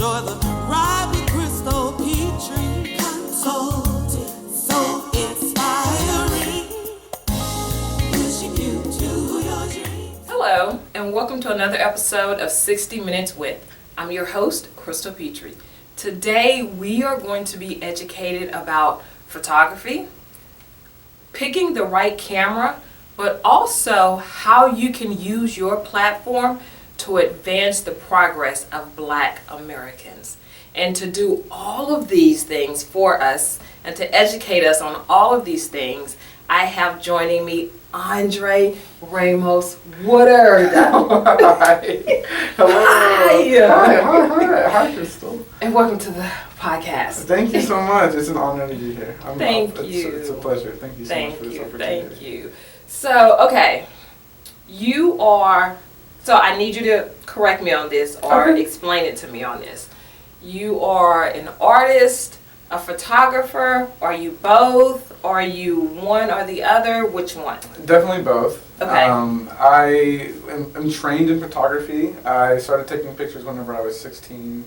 Enjoy the ride with Crystal Petry, consulting, so inspiring, pushing you to your dreams. Hello, and welcome to another episode of 60 Minutes With. I'm your host, Crystal Petry. Today, we are going to be educated about photography, picking the right camera, but also how you can use your platform to advance the progress of Black Americans. And to do all of these things for us and to educate us on all of these things, I have joining me Andre Ramos Woodard. Hi. Hello. Hi, Crystal. And welcome to the podcast. Thank you so much. It's an honor to be here. Thank you. It's a pleasure. Thank you so much for this opportunity. Thank you. So, okay, so I need you to correct me on this or explain it to me on this. You are an artist, a photographer, are you both? Are you one or the other? Which one? Definitely both. Okay. I am trained in photography. I started taking pictures whenever I was 16.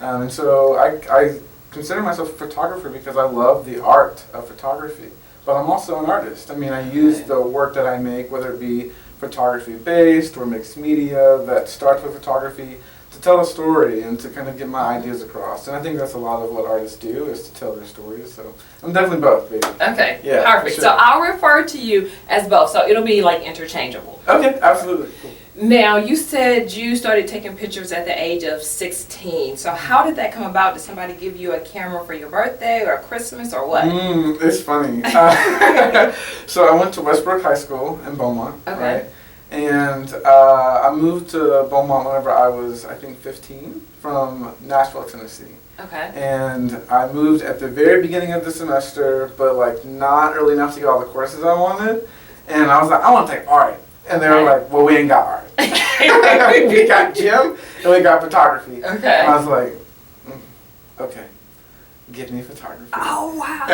And so I consider myself a photographer because I love the art of photography. But I'm also an artist. I mean, I use the work that I make, whether it be photography based or mixed media that starts with photography, to tell a story and to kind of get my ideas across. And I think that's a lot of what artists do, is to tell their stories. So I'm definitely both, baby. Okay, Yeah, perfect. sure. So I'll refer to you as both. So it'll be like interchangeable. Okay, absolutely. Cool. Now, you said you started taking pictures at the age of 16. So how did that come about? Did somebody give you a camera for your birthday or Christmas or what? It's funny. So I went to Westbrook High School in Beaumont, right? And I moved to Beaumont whenever I was, I think, 15 from Nashville, Tennessee. Okay. And I moved at the very beginning of the semester, but like not early enough to get all the courses I wanted. And I was like, I want to take art. And they were like, well, we ain't got art. We got gym and we got photography. Okay. And I was like, okay, give me photography. Oh, wow.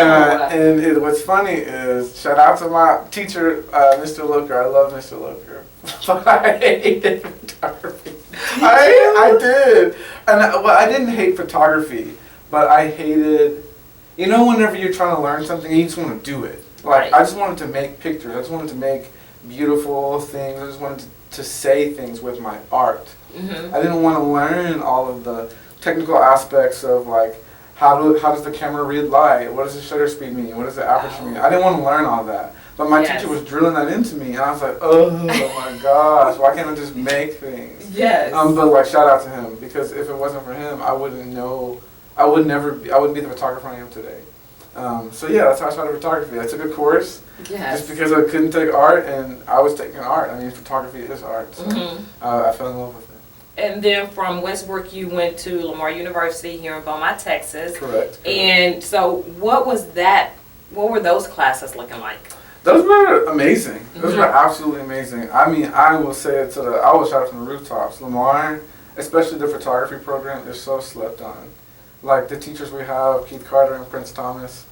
And what's funny is, shout out to my teacher, Mr. Loker. I love Mr. Loker. But I hated photography. I did. And I didn't hate photography, but I hated, whenever you're trying to learn something, you just want to do it. Like, I just wanted to make pictures. I just wanted to make beautiful things. I just wanted to say things with my art. Mm-hmm. I didn't want to learn all of the technical aspects of like how does the camera read light? What does the shutter speed mean? What does the aperture mean? I didn't want to learn all that. But my teacher was drilling that into me, and I was like, oh my gosh, why can't I just make things? Yes. But like, shout out to him, because if it wasn't for him, I wouldn't be the photographer I am today. So yeah, that's how I started photography. I took a course just because I couldn't take art, and I was taking art. I mean, photography is art, so I fell in love with it. And then from Westbrook, you went to Lamar University here in Beaumont, Texas. Correct. And so what were those classes looking like? Those were amazing. Those were absolutely amazing. I mean, I will say it I will shout it from the rooftops. Lamar, especially the photography program, is so slept on. Like the teachers we have, Keith Carter and Prince Thomas,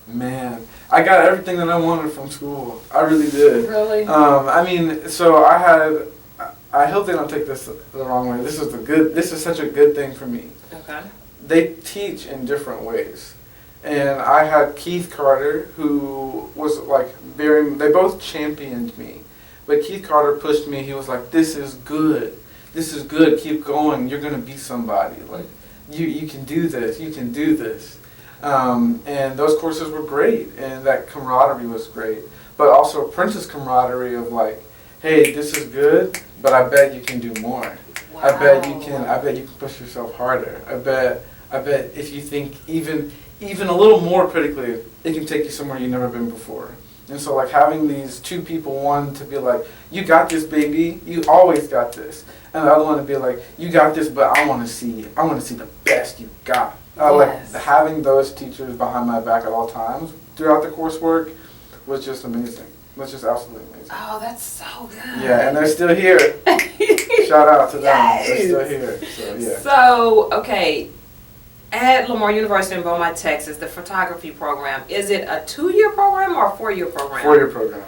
man, I got everything that I wanted from school. I really did. Really? I mean, so I hope they don't take this the wrong way. This is such a good thing for me. Okay. They teach in different ways. And I had Keith Carter, who was like they both championed me. But Keith Carter pushed me. He was like, this is good. This is good. Keep going. You're going to be somebody. Like, you can do this. You can do this. And those courses were great. And that camaraderie was great. But also Prince's camaraderie of like, hey, this is good, but I bet you can do more. Wow. I bet you can push yourself harder. I bet if you think even a little more critically, it can take you somewhere you've never been before. And so like having these two people, one to be like, you got this, baby, you always got this. And the other one to be like, you got this, but I want to see the best you got. Like having those teachers behind my back at all times throughout the coursework was just amazing. Was just absolutely amazing. Oh, that's so good. Yeah, and they're still here. Shout out to them. Yes. They're still here. So yeah. So, okay. At Lamar University in Beaumont, Texas, the photography program, is it a 2-year program or a 4-year program? 4-year program.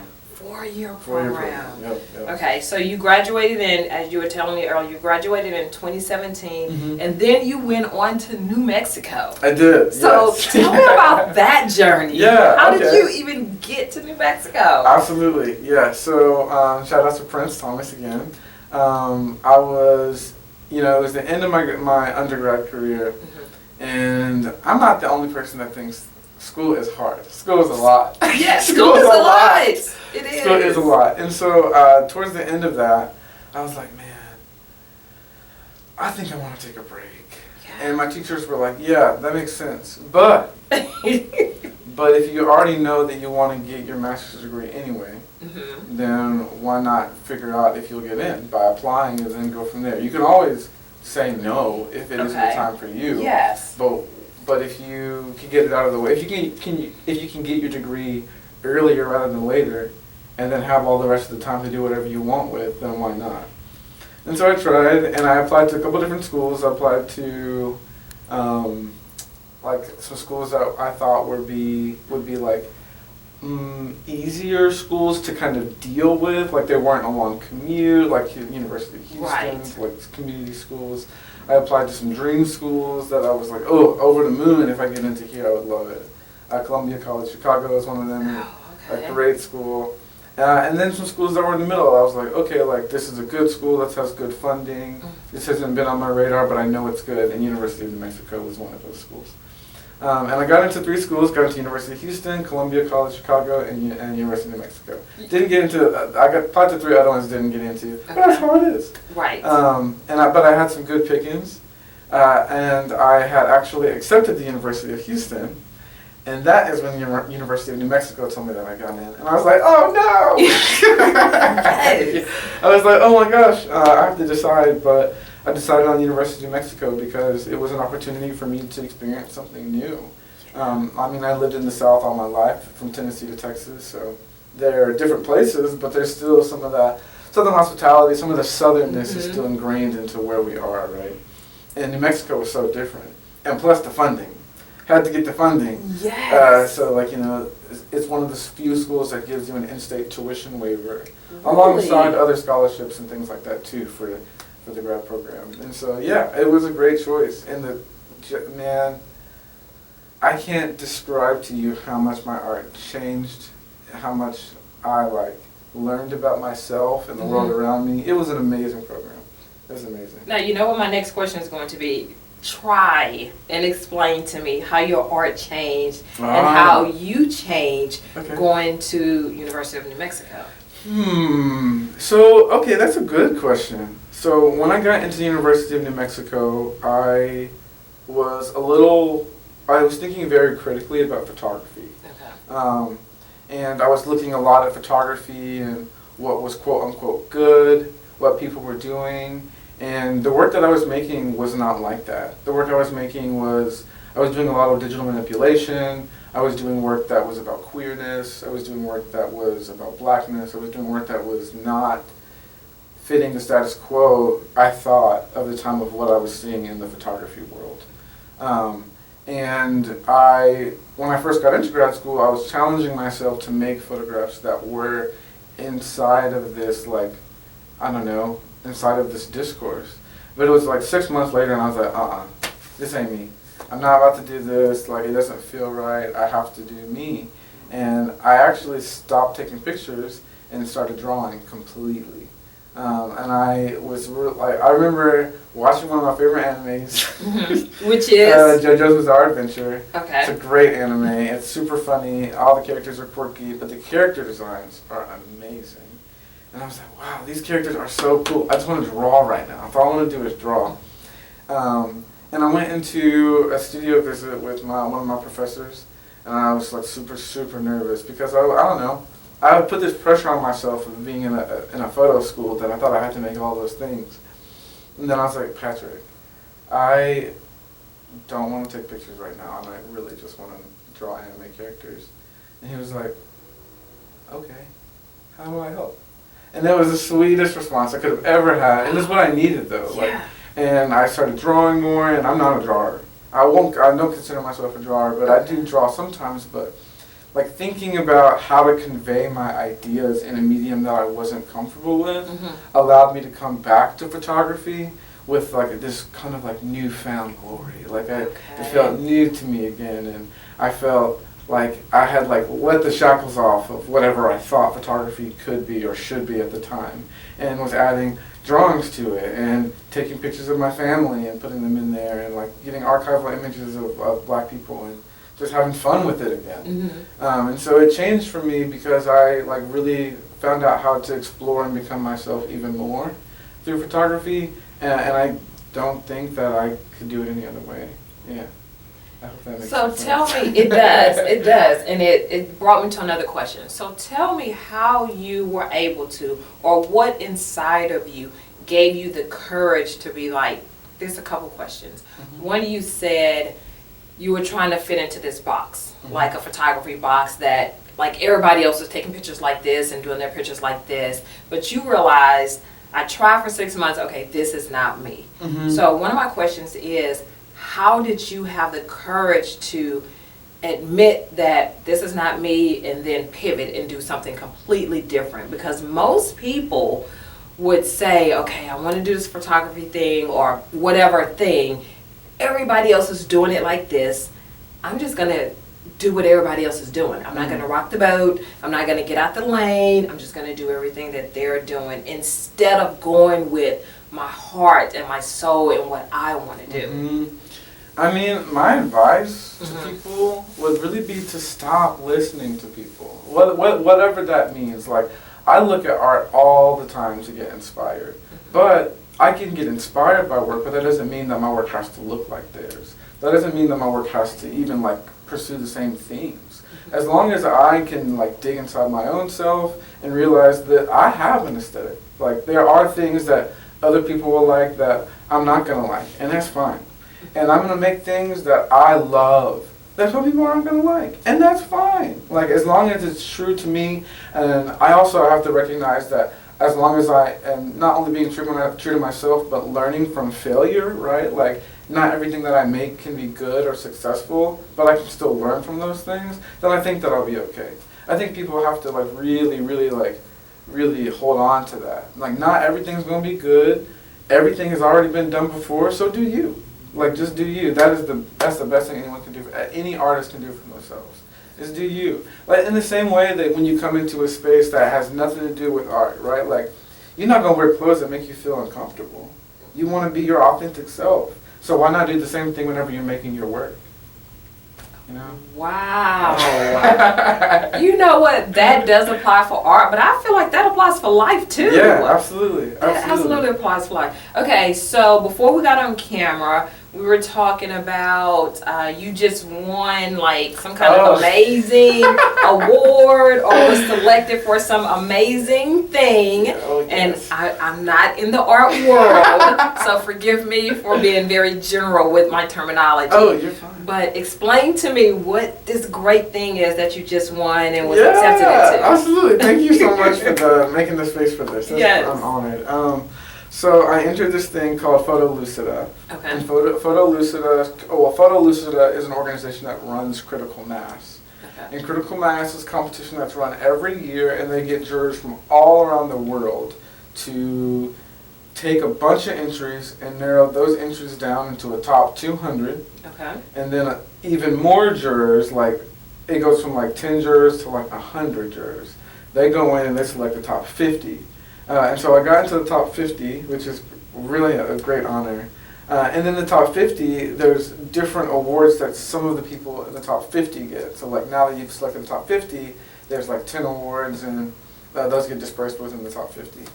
4-year Four-year program. Yep. Okay, so you graduated in, as you were telling me earlier, you graduated in 2017, Mhm. and then you went on to New Mexico. I did. So yes. tell me about that journey. Yeah, How did okay. you even get to New Mexico? Absolutely, yeah. So shout out to Prince Thomas again. I was, it was the end of my undergrad career, and I'm not the only person that thinks school is hard. School is a lot. Yeah, school is a lot. It is. School is a lot. And so towards the end of that, I was like, man, I think I want to take a break. Yeah. And my teachers were like, yeah, that makes sense. But if you already know that you want to get your master's degree anyway, then why not figure out if you'll get in by applying and then go from there. You can always say no if it isn't the time for you. Yes. But if you can get it out of the way, if you can get your degree earlier rather than later, and then have all the rest of the time to do whatever you want with, then why not? And so I tried, and I applied to a couple different schools. I applied to like some schools that I thought would be like easier schools to kind of deal with, like they weren't a long commute, like University of Houston, Right. like community schools. I applied to some dream schools that I was like, oh, over the moon, if I get into here, I would love it. Columbia College Chicago is one of them, Oh, okay. a great school. And then some schools that were in the middle, I was like, okay, like this is a good school, that has good funding. This hasn't been on my radar, but I know it's good, and University of New Mexico was one of those schools. And I got into 3 schools, got into University of Houston, Columbia College Chicago, and University of New Mexico. Didn't get into, I got applied to 3 other ones, didn't get into, but that's how it is. Right. But I had some good pickings, and I had actually accepted the University of Houston, and that is when the University of New Mexico told me that I got in, and I was like, oh no! Yes. I was like, oh my gosh, I have to decide, but I decided on University of New Mexico because it was an opportunity for me to experience something new. I lived in the South all my life, from Tennessee to Texas, so they're different places, but there's still some of that Southern hospitality, some of the Southernness is still ingrained into where we are, right? And New Mexico was so different. And plus the funding. Had to get the funding. Yes. So it's one of the few schools that gives you an in-state tuition waiver, alongside other scholarships and things like that too for the grad program. And so yeah, it was a great choice. And man, I can't describe to you how much my art changed, how much I learned about myself and the world around me. It was an amazing program. It was amazing. Now, you know what my next question is going to be? Try and explain to me how your art changed and how you changed going to University of New Mexico. So, okay, that's a good question. So when I got into the University of New Mexico, I was thinking very critically about photography. Okay. And I was looking a lot at photography and what was quote unquote good, what people were doing. And the work that I was making was not like that. The work I was making was, I was doing a lot of digital manipulation. I was doing work that was about queerness. I was doing work that was about blackness. I was doing work that was not fitting the status quo, I thought, of the time of what I was seeing in the photography world. When I first got into grad school, I was challenging myself to make photographs that were inside of this, inside of this discourse. But it was 6 months later and I was like, this ain't me. I'm not about to do this, it doesn't feel right, I have to do me. And I actually stopped taking pictures and started drawing completely. And I was I remember watching one of my favorite animes, which is JoJo's Bizarre Adventure. Okay. It's a great anime. It's super funny. All the characters are quirky, but the character designs are amazing. And I was like, wow, these characters are so cool. I just want to draw right now. If all I want to do is draw. And I went into a studio visit with one of my professors, and I was super, super nervous because I don't know. I would put this pressure on myself of being in a photo school that I thought I had to make all those things. And then I was like, Patrick, I don't want to take pictures right now, and I really just want to draw anime characters. And he was like, okay, how do I help? And that was the sweetest response I could have ever had. And this is what I needed though. Yeah. And I started drawing more, and I'm not a drawer. I don't consider myself a drawer, but I do draw sometimes, but like thinking about how to convey my ideas in a medium that I wasn't comfortable with allowed me to come back to photography with like this kind of like newfound glory. Like it felt new to me again, and I felt like I had like let the shackles off of whatever I thought photography could be or should be at the time, and was adding drawings to it and taking pictures of my family and putting them in there, and like getting archival images of black people and just having fun with it again. And so it changed for me because I like really found out how to explore and become myself even more through photography, and I don't think that I could do it any other way. Yeah. I hope that makes So sense. tell me, it does, and it brought me to another question. So tell me how you were able to, or what inside of you gave you the courage to be like, there's a couple questions. One, you said you were trying to fit into this box, like a photography box that, like everybody else was taking pictures like this and doing their pictures like this, but you realized, I tried for 6 months, okay, this is not me. So one of my questions is, how did you have the courage to admit that this is not me and then pivot and do something completely different? Because most people would say, okay, I want to do this photography thing or whatever thing. Everybody else is doing it like this. I'm just going to do what everybody else is doing. I'm not going to rock the boat. I'm not going to get out the lane. I'm just going to do everything that they're doing instead of going with my heart and my soul and what I want to do. I mean, my advice to people would really be to stop listening to people, whatever that means. Like, I look at art all the time to get inspired, but I can get inspired by work, but that doesn't mean that my work has to look like theirs. That doesn't mean that my work has to even like pursue the same themes. As long as I can like dig inside my own self and realize that I have an aesthetic. Like, there are things that other people will like that I'm not gonna like, and that's fine. And I'm gonna make things that I love that some people aren't gonna like, and that's fine. Like, as long as it's true to me, and I also have to recognize that as long as I am not only being true to myself, but learning from failure, right? Like, not everything that I make can be good or successful, but I can still learn from those things, then I think that I'll be okay. I think people have to like really hold on to that. Like, not everything's gonna be good. Everything has already been done before, so do you. Like, just do you. That's the best thing anyone can do, any artist can do for themselves, is do you. Like, in the same way that when you come into a space that has nothing to do with art, right? Like, you're not going to wear clothes that make you feel uncomfortable. You want to be your authentic self. So why not do the same thing whenever you're making your work? You know? Wow. You know what? That does apply for art, but I feel like that applies for life too. Yeah, absolutely. That absolutely applies for life. Okay, so before we got on camera, we were talking about you just won like some kind of amazing award or was selected for some amazing thing. And I'm not in the art world, so forgive me for being very general with my terminology. Oh, you're fine. But explain to me what this great thing is that you just won and was accepted into. Absolutely. Thank you so much for making the space for this. I'm honored. So I entered this thing called Photo Lucida. Okay. And Photo Lucida is an organization that runs Critical Mass. Okay. And Critical Mass is a competition that's run every year, and they get jurors from all around the world to take a bunch of entries and narrow those entries down into a top 200. Okay. And then even more jurors, like it goes from like 10 jurors to like 100 jurors. They go in and they select the top 50. And so I got into the top 50, which is really a great honor. And then the top 50, there's different awards that some of the people in the top 50 get. So like now that you've selected the top 50, there's like 10 awards, and those get dispersed within the top 50.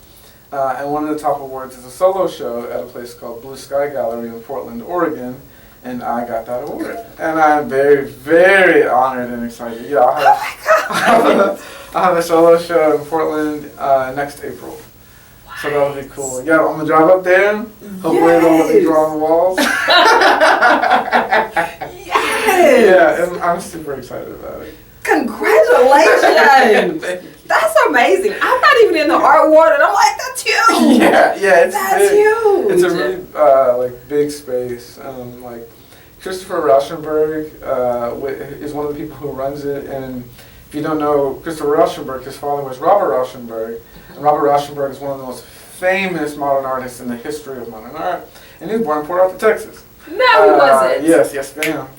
And one of the top awards is a solo show at a place called Blue Sky Gallery in Portland, Oregon. And I got that award. And I'm very, very honored and excited. Yeah, I'll have a solo show in Portland next April. So that'll be cool. Yeah, I'm gonna drive up there. Hopefully they'll let me draw on the walls. Yes! Yeah, and I'm super excited about it. Congratulations! That's amazing. I'm not even in the art world, and I'm like, that's huge. Yeah, it's that's big. huge. It's a really like big space, like Christopher Rauschenberg is one of the people who runs it, and if you don't know Christopher Rauschenberg, his father was Robert Rauschenberg, and Robert Rauschenberg is one of the most famous modern artists in the history of modern art, and he was born in Port Arthur, Texas. No, he wasn't. Yes, ma'am.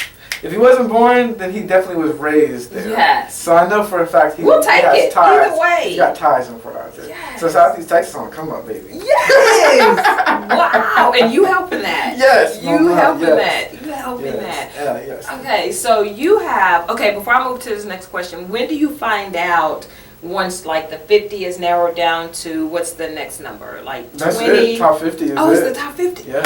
If he wasn't born, then he definitely was raised there. Yes. So I know for a fact he We'll take has it. ties. Either way. He's got ties in Port Arthur. Yes. So Southeast Texas on the come up, baby. Yes! Wow. And you helping that. Yes. You Mama, helping yes. that. You helping that. Yes. Okay, so you have, before I move to this next question, when do you find out once like the 50 is narrowed down to what's the next number? Like 20? That's it. Top 50 is Oh, it. it's the top 50? Yeah,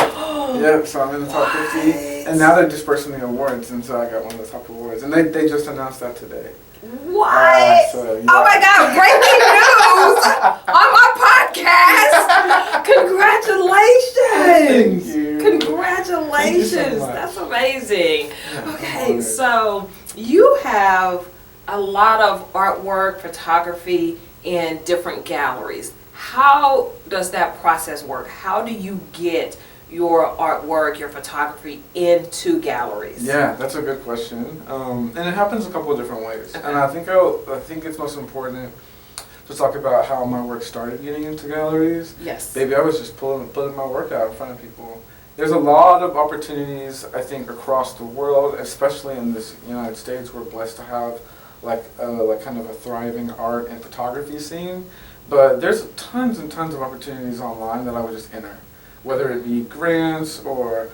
so I'm in the top 50. And now they're dispersing the awards, and so I got one of the top awards. And they just announced that today. What? So, yeah. Oh my God, breaking news on my podcast. Congratulations. Thank you. Congratulations. Thank you so much. That's amazing. Yeah, Okay, so you have a lot of artwork, photography in different galleries. How does that process work? How do you get your artwork, your photography into galleries? Yeah, that's a good question. And it happens a couple of different ways. Okay. And I think it's most important to talk about how my work started getting into galleries. Yes. Baby, I was just putting my work out in front of people. There's a lot of opportunities, I think, across the world, especially in this United States. We're blessed to have like kind of a thriving art and photography scene. But there's tons and tons of opportunities online that I would just enter, whether it be grants or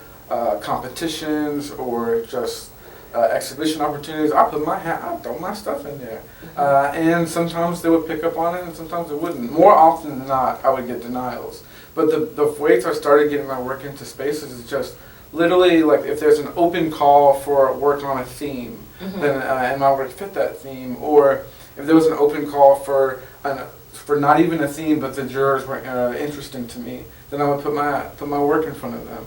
competitions or just exhibition opportunities. I throw my stuff in there. And sometimes they would pick up on it and sometimes they wouldn't. More often than not, I would get denials. But the ways I started getting my work into spaces is just literally like if there's an open call for work on a theme, then and my work fit that theme. Or if there was an open call for not even a theme, but the jurors were interesting to me, then I would put my work in front of them.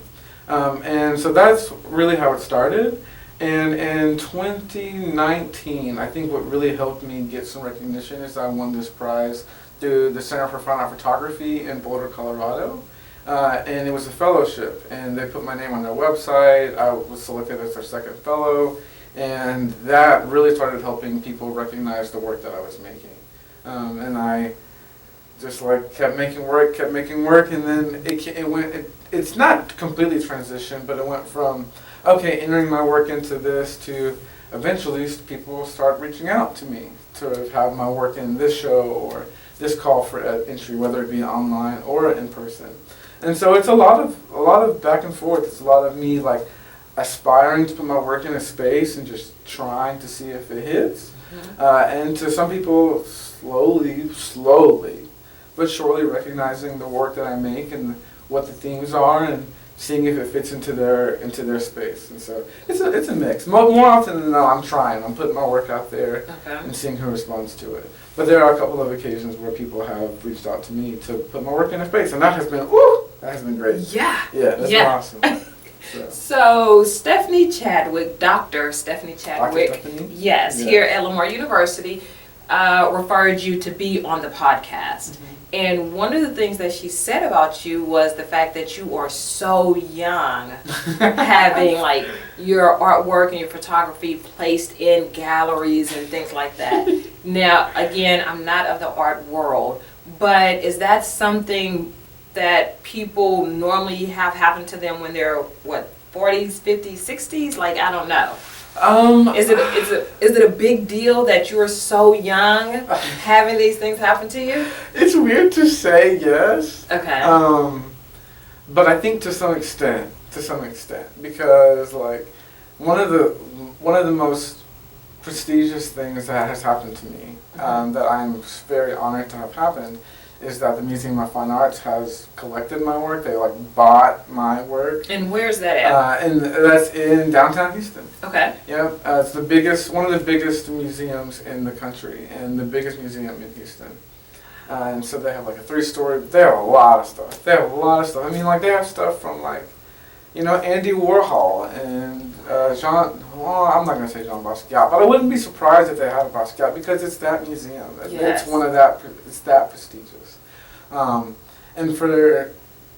And so that's really how it started. And in 2019, I think what really helped me get some recognition is I won this prize through the Center for Fine Art Photography in Boulder, Colorado. And it was a fellowship, and they put my name on their website. I was selected as their second fellow, and that really started helping people recognize the work that I was making. And I just like kept making work, and then it's not completely transitioned, but it went from, okay, entering my work into this to eventually people start reaching out to me to have my work in this show or this call for entry, whether it be online or in person. And so it's a lot of back and forth. It's a lot of me like aspiring to put my work in a space and just trying to see if it hits. And to some people, slowly, but surely recognizing the work that I make and what the themes are and seeing if it fits into their space. And so it's a mix. More often than not, I'm putting my work out there and seeing who responds to it. But there are a couple of occasions where people have reached out to me to put my work in a space, and that has been great. Yeah. Yeah, that's been awesome. So Stephanie Chadwick, Dr. Stephanie Chadwick, Dr. Stephanie? yes, here at Lamar University, referred you to be on the podcast. And one of the things that she said about you was the fact that you are so young, having like your artwork and your photography placed in galleries and things like that. Now, again, I'm not of the art world, but is that something that people normally have happen to them when they're, 40s, 50s, 60s? Like, I don't know. Is it a big deal that you're so young having these things happen to you? It's weird to say yes. Okay. But I think to some extent, because like one of the most prestigious things that has happened to me, that I'm very honored to have happened, is that the Museum of Fine Arts has collected my work. They like bought my work. And where's that at? And that's in downtown Houston. Okay. Yeah, it's one of the biggest museums in the country, and the biggest museum in Houston. And so they have like a 3-story. They have a lot of stuff. I mean, like they have stuff from like, Andy Warhol and I'm not gonna say Jean Basquiat, but I wouldn't be surprised if they had a Basquiat because it's that museum. Yes. It's that prestigious. And for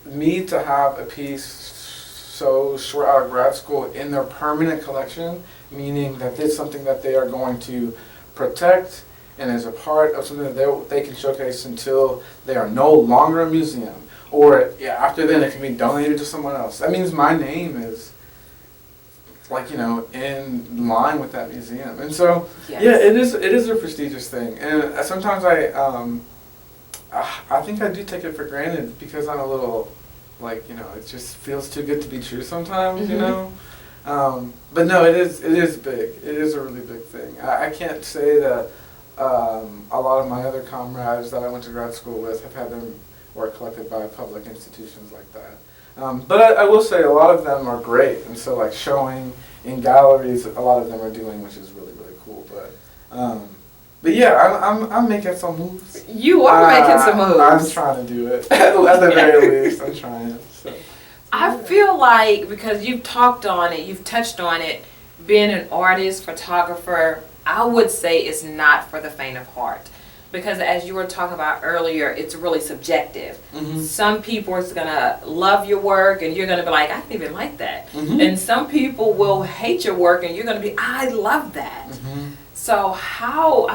me to have a piece so short out of grad school in their permanent collection, meaning that it's something that they are going to protect and is a part of something that they can showcase until they are no longer a museum. Or after then it can be donated to someone else. That means my name is in line with that museum. And so, Yes. yeah, it is a prestigious thing. And sometimes I think I do take it for granted because I'm a little, it just feels too good to be true sometimes, But no, it is big. It is a really big thing. I can't say that a lot of my other comrades that I went to grad school with have had them work collected by public institutions like that. But I will say a lot of them are great, and so showing in galleries, a lot of them are doing, which is really, really cool. But yeah, I'm making some moves. You are making some moves. I'm trying to do it. At the very least, I'm trying. So. I feel like, because you've talked on it, you've touched on it, being an artist, photographer, I would say it's not for the faint of heart. Because as you were talking about earlier, it's really subjective. Mm-hmm. Some people are going to love your work and you're going to be like, I didn't even like that. Mm-hmm. And some people will hate your work and you're going to be, I love that. Mm-hmm. So how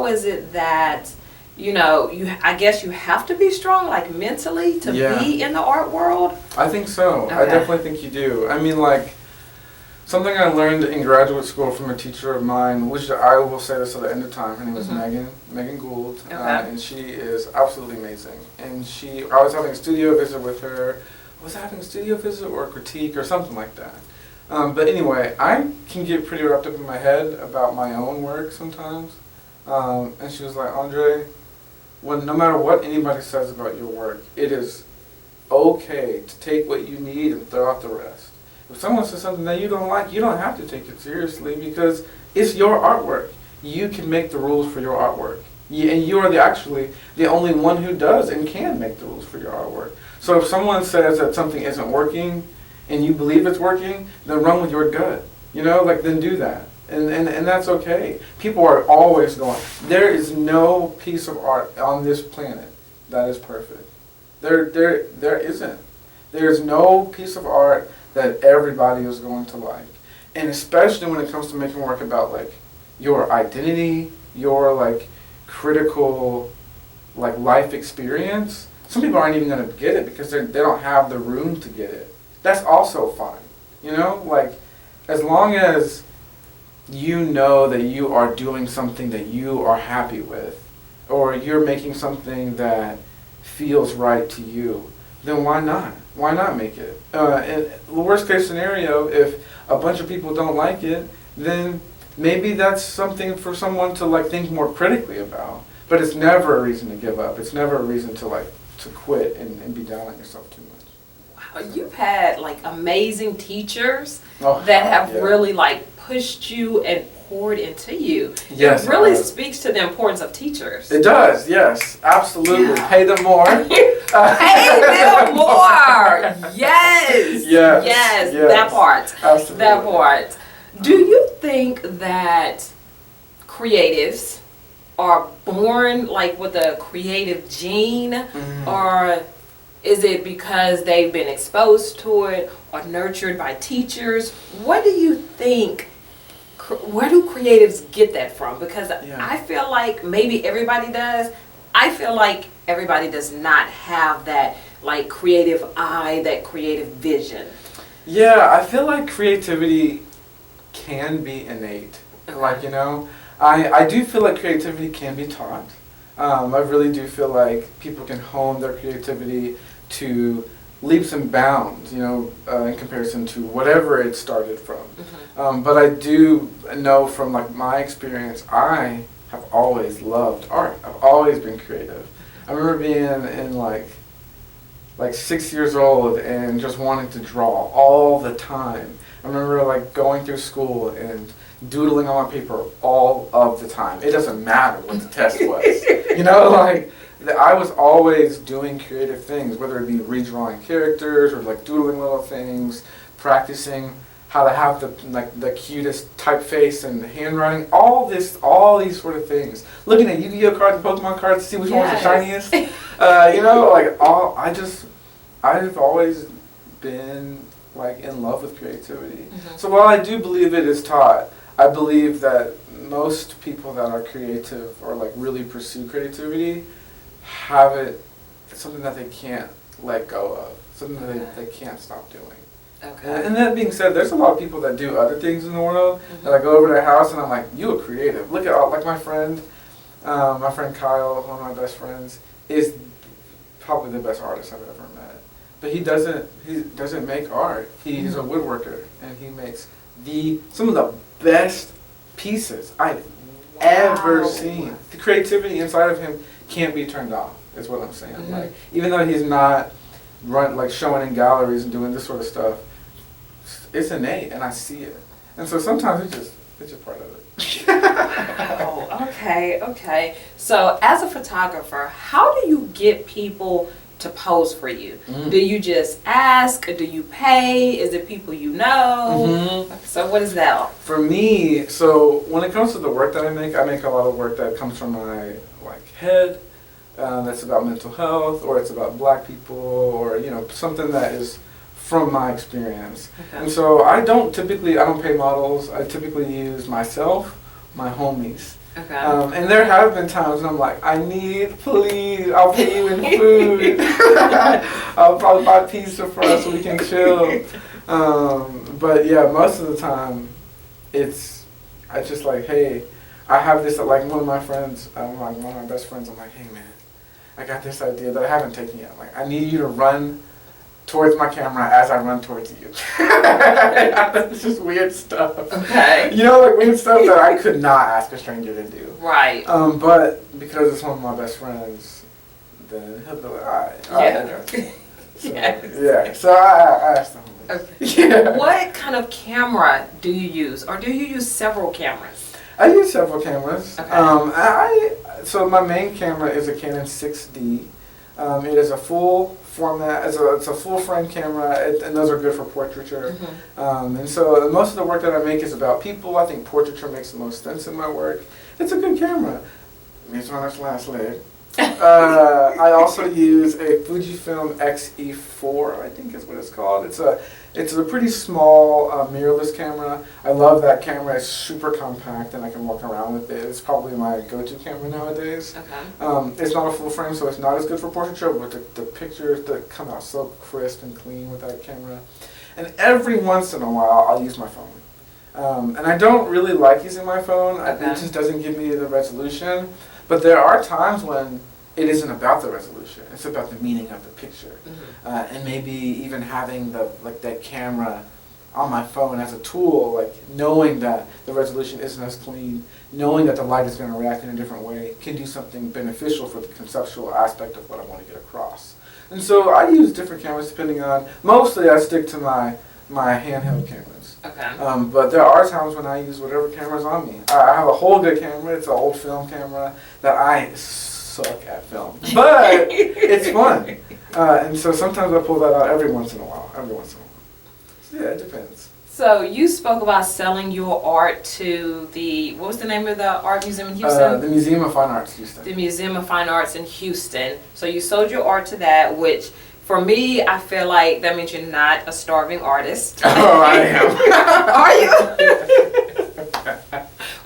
is it that, I guess you have to be strong, mentally, to be in the art world? I think so. Okay. I definitely think you do. I mean, something I learned in graduate school from a teacher of mine, which I will say this at the end of time. Her name was Megan Gould, Okay. and she is absolutely amazing. And I was having a studio visit with her. Was I having a studio visit or a critique or something like that? But anyway, I can get pretty wrapped up in my head about my own work sometimes. And she was like, Andre, no matter what anybody says about your work, it is okay to take what you need and throw out the rest. If someone says something that you don't like, you don't have to take it seriously because it's your artwork. You can make the rules for your artwork. And you are actually the only one who does and can make the rules for your artwork. So if someone says that something isn't working and you believe it's working, then run with your gut. Then do that. And that's okay. People are always going. There is no piece of art on this planet that is perfect. There isn't. There's no piece of art that everybody is going to like. And especially when it comes to making work about your identity, your critical life experience, some people aren't even going to get it because they don't have the room to get it. That's also fine. As long as you know that you are doing something that you are happy with, or you're making something that feels right to you, then why not? Why not make it? In the worst case scenario, if a bunch of people don't like it, then maybe that's something for someone to think more critically about. But it's never a reason to give up. It's never a reason to quit and be down on yourself too much. Wow, you've had amazing teachers that have really pushed you and poured into you. Yes, it really speaks to the importance of teachers. It does, yes, absolutely. Yeah. Pay them more. Pay them more. Yes. Yes. That part. Absolutely. That part. Do you think that creatives are born with a creative gene, or is it because they've been exposed to it or nurtured by teachers? What do you think? Where do creatives get that from? Because I feel like maybe everybody does. I feel like everybody does not have that creative eye, that creative vision. Yeah, I feel like creativity can be innate. Okay. I do feel like creativity can be taught. I really do feel like people can hone their creativity to leaps and bounds, in comparison to whatever it started from. But I do know from my experience, I have always loved art. I've always been creative. I remember being in 6 years old and just wanting to draw all the time. I remember going through school and doodling on my paper all of the time. It doesn't matter what the test was. I was always doing creative things, whether it be redrawing characters or doodling little things, practicing how to have the cutest typeface and handwriting, all these sort of things. Looking at Yu-Gi-Oh cards and Pokemon cards to see which one's the shiniest. I've always been like in love with creativity. So while I do believe it is taught, I believe that most people that are creative or like really pursue creativity have it, it's something that they can't let go of, something that they can't stop doing. Okay. And that being said, there's a lot of people that do other things in the world that I go over to their house and I'm like, you are creative. Look at all, like my friend Kyle, one of my best friends, is probably the best artist I've ever met. But he doesn't make art. He's a woodworker and he makes some of the best pieces I've ever seen. The creativity inside of him can't be turned off, is what I'm saying. Like, even though he's not showing in galleries and doing this sort of stuff, it's innate and I see it. And so sometimes it's just part of it. Oh, okay. So as a photographer, how do you get people to pose for you? Do you just ask? Or do you pay? Is it people you know? So what is that? For me, so when it comes to the work that I make a lot of work that comes from my head. That's about mental health, or it's about Black people, or something that is from my experience. And so I don't pay models. I typically use myself, my homies. And there have been times when I'm like, please, I'll pay you in food. I'll probably buy pizza for us so we can chill. But yeah, most of the time, I just like, hey, I have this, like one of my friends, one of my best friends, I'm like, hey man, I got this idea that I haven't taken yet. Like, I need you to run towards my camera as I run towards you. It's just weird stuff. Okay. Like weird stuff that I could not ask a stranger to do. Right. But because it's one of my best friends, then he'll be like, all right. So, yeah. So I asked him. Okay. Yeah. What kind of camera do you use, or do you use several cameras? I use several cameras. Okay. So my main camera is a Canon 6D. It is a full format. It's a full frame camera, and those are good for portraiture. And so most of the work that I make is about people. I think portraiture makes the most sense in my work. It's a good camera. It's on its last leg. I also use a Fujifilm X-E4, I think is what it's called. It's a pretty small mirrorless camera. I love that camera. It's super compact and I can walk around with it. It's probably my go-to camera nowadays. It's not a full frame, so it's not as good for portraiture, but the pictures that come out so crisp and clean with that camera. And every once in a while, I'll use my phone. And I don't really like using my phone. It just doesn't give me the resolution. But there are times when it isn't about the resolution. It's about the meaning of the picture. And maybe even having that camera on my phone as a tool, like knowing that the resolution isn't as clean, knowing that the light is going to react in a different way, can do something beneficial for the conceptual aspect of what I want to get across. And so I use different cameras depending on, mostly I stick to my handheld cameras. But there are times when I use whatever camera's on me. I have a whole good camera. It's an old film camera that I suck at film, but it's fun. And so sometimes I pull that out every once in a while. So yeah, it depends. So you spoke about selling your art to what was the name of the art museum in Houston? The Museum of Fine Arts, Houston. The Museum of Fine Arts in Houston. So you sold your art to that, which for me, I feel like that means you're not a starving artist. Oh, I am. Are you?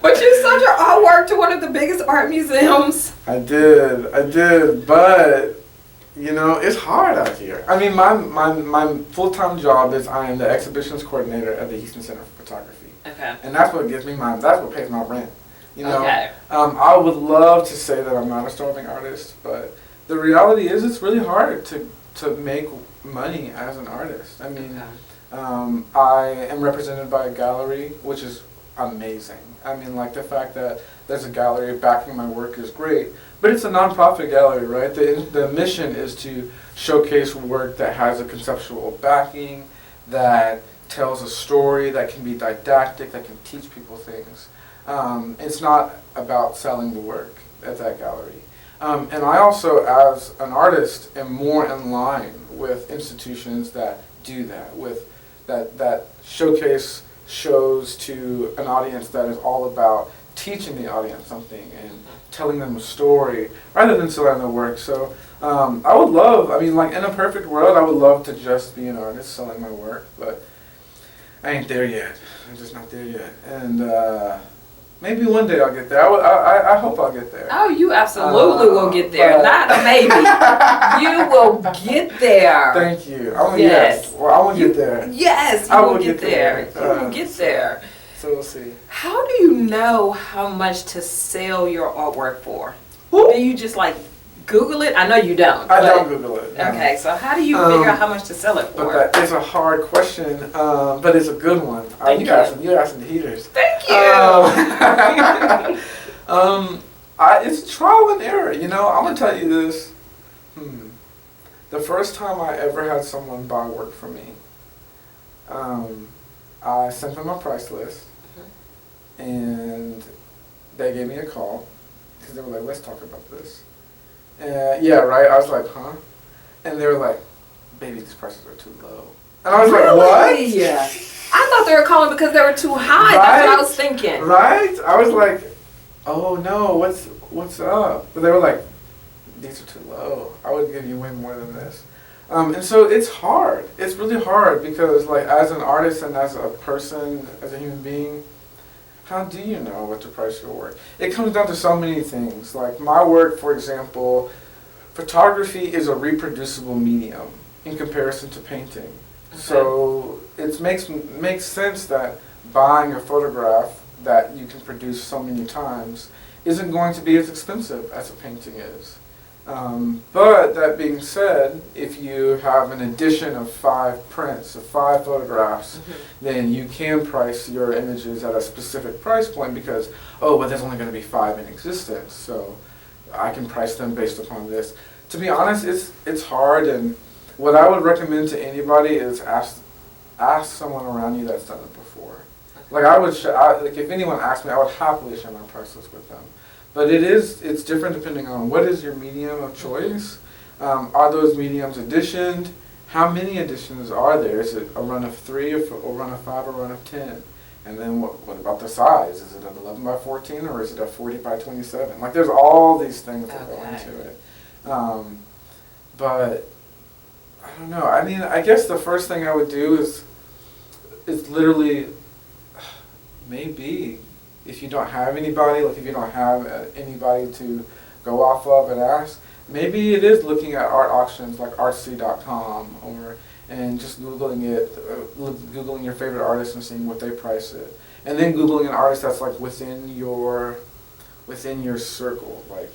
But you sold your artwork to one of the biggest art museums. I did, but it's hard out here. I mean, my full-time job is I am the exhibitions coordinator at the Houston Center for Photography. And that's what gives me that's what pays my rent. I would love to say that I'm not a starving artist, but the reality is it's really hard to make money as an artist. I mean, I am represented by a gallery, which is amazing. I mean, like the fact that there's a gallery backing my work is great, but it's a nonprofit gallery, right? The mission is to showcase work that has a conceptual backing, that tells a story, that can be didactic, that can teach people things. It's not about selling the work at that gallery. And I also, as an artist, am more in line with institutions that do that, that showcase shows to an audience that is all about teaching the audience something and telling them a story rather than selling their work. So I would love, I mean, like in a perfect world, I would love to just be an artist selling my work, but I ain't there yet. I'm just not there yet. And maybe one day I'll get there. I hope I'll get there. Oh, you absolutely will get there. Not a maybe. You will get there. Thank you. Yes. Well, I will get there. Yes, you will get there. You will get there. So we'll see. How do you know how much to sell your artwork for? Ooh. Do you just like Google it? I know you don't. I don't Google it. No. Okay, so how do you figure out how much to sell it for? But that is a hard question, but it's a good one. You got some heaters. Thank you. It's trial and error. You know, I'm gonna tell you this. The first time I ever had someone buy work from me, I sent them a price list, and they gave me a call because they were like, "Let's talk about this." Yeah, right. I was like, "Huh?" And they were like, "Baby, these prices are too low." And I was like, "What?" Yeah. I thought they were calling because they were too high. Right? That's what I was thinking. Right? I was like, "Oh no, what's up?" But they were like, "These are too low. I would give you way more than this." And so it's hard. It's really hard because, like, as an artist and as a person, as a human being, how do you know what to price your work? It comes down to so many things. Like my work, for example, photography is a reproducible medium in comparison to painting. Okay. So it makes sense that buying a photograph that you can produce so many times isn't going to be as expensive as a painting is. But that being said, if you have an edition of 5 prints, of 5 photographs, then you can price your images at a specific price point because, oh, but there's only going to be 5 in existence, so I can price them based upon this. To be honest, it's hard, and what I would recommend to anybody is ask someone around you that's done it before. Like like if anyone asked me, I would happily share my price list with them. But it's different depending on what is your medium of choice. Are those mediums editioned? How many editions are there? Is it a run of 3, a run of 5, or a run of 10? And then what about the size? Is it an 11 by 14 or is it a 40 by 27? Like there's all these things that go into it. But I don't know. I mean, I guess the first thing I would do is literally maybe. If you don't have anybody, like if you don't have anybody to go off of and ask, maybe it is looking at art auctions like artsy.com and just Googling it, Googling your favorite artist and seeing what they price it. And then Googling an artist that's like within your circle, like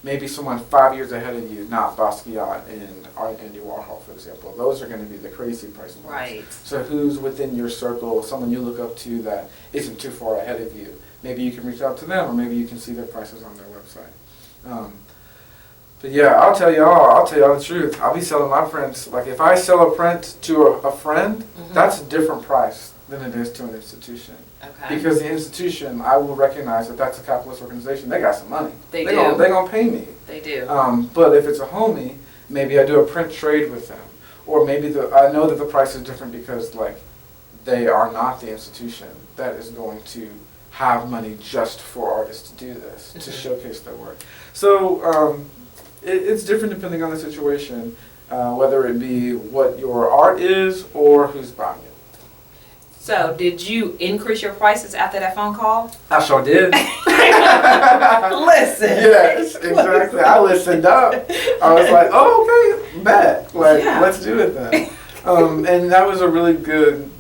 maybe someone 5 years ahead of you, not Basquiat and Andy Warhol, for example. Those are going to be the crazy price ones. Right. So who's within your circle, someone you look up to that isn't too far ahead of you? Maybe you can reach out to them, or maybe you can see their prices on their website. But yeah, I'll tell y'all the truth. I'll be selling my prints. Like if I sell a print to a friend, that's a different price than it is to an institution. Okay. Because the institution, I will recognize that that's a capitalist organization. They got some money. They're gonna pay me. They do. But if it's a homie, maybe I do a print trade with them, or maybe I know that the price is different because like they are not the institution that is going to have money just for artists to do this, to showcase their work. So it's different depending on the situation, whether it be what your art is or who's buying it. So did you increase your prices after that phone call? I sure did. Listen. Yes, exactly. I listened up. I was like, oh, okay, bet. Like, let's do it then. And that was a really good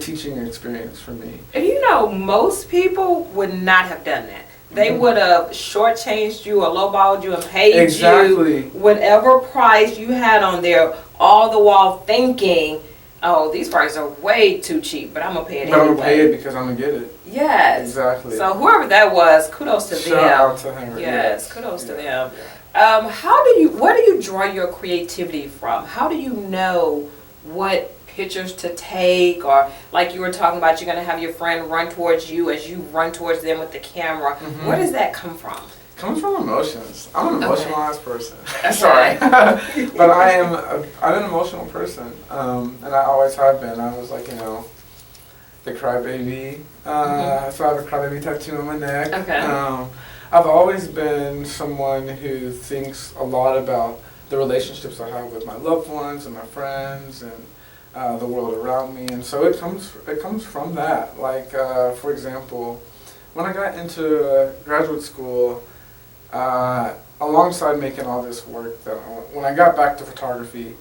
teaching experience for me. And you know, most people would not have done that. They would have shortchanged you or lowballed you and paid you whatever price you had on there, all the while thinking, oh, these prices are way too cheap, but I'm going to pay it anyway. I'm going to pay it because I'm going to get it. Yes. Exactly. So whoever that was, kudos to them. Shout out to him. Yes, kudos to them. Where do you draw your creativity from? How do you know what pictures to take, or like you were talking about, you're going to have your friend run towards you as you run towards them with the camera. Where does that come from? It comes from emotions. I'm an emotionalized person. Okay. Sorry. But I'm an emotional person, and I always have been. I was like, the crybaby. So I have a crybaby tattoo on my neck. Okay. I've always been someone who thinks a lot about the relationships I have with my loved ones and my friends and the world around me, and so it comes from that. Like, for example, when I got into graduate school, alongside making all this work, when I got back to photography,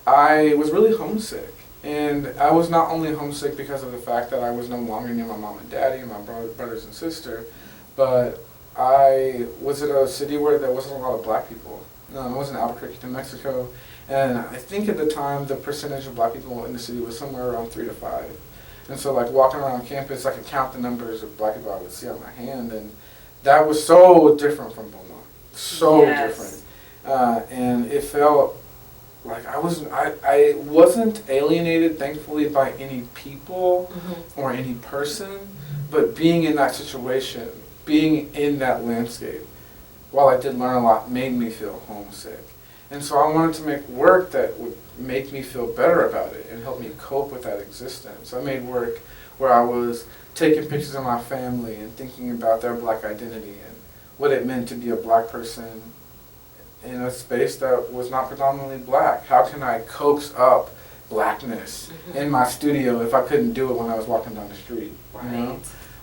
I was really homesick. And I was not only homesick because of the fact that I was no longer near my mom and daddy and my brothers and sister, but I was in a city where there wasn't a lot of black people. I was in Albuquerque, New Mexico, and I think at the time the percentage of black people in the city was somewhere around 3 to 5. And so, like, walking around campus, I could count the numbers of black people I would see on my hand, and that was so different from Beaumont. So different. And it felt like I wasn't alienated, thankfully, by any people or any person, but being in that situation, being in that landscape, while I did learn a lot, made me feel homesick. And so I wanted to make work that would make me feel better about it and help me cope with that existence. I made work where I was taking pictures of my family and thinking about their black identity and what it meant to be a black person in a space that was not predominantly black. How can I coax up blackness in my studio if I couldn't do it when I was walking down the street? Right. You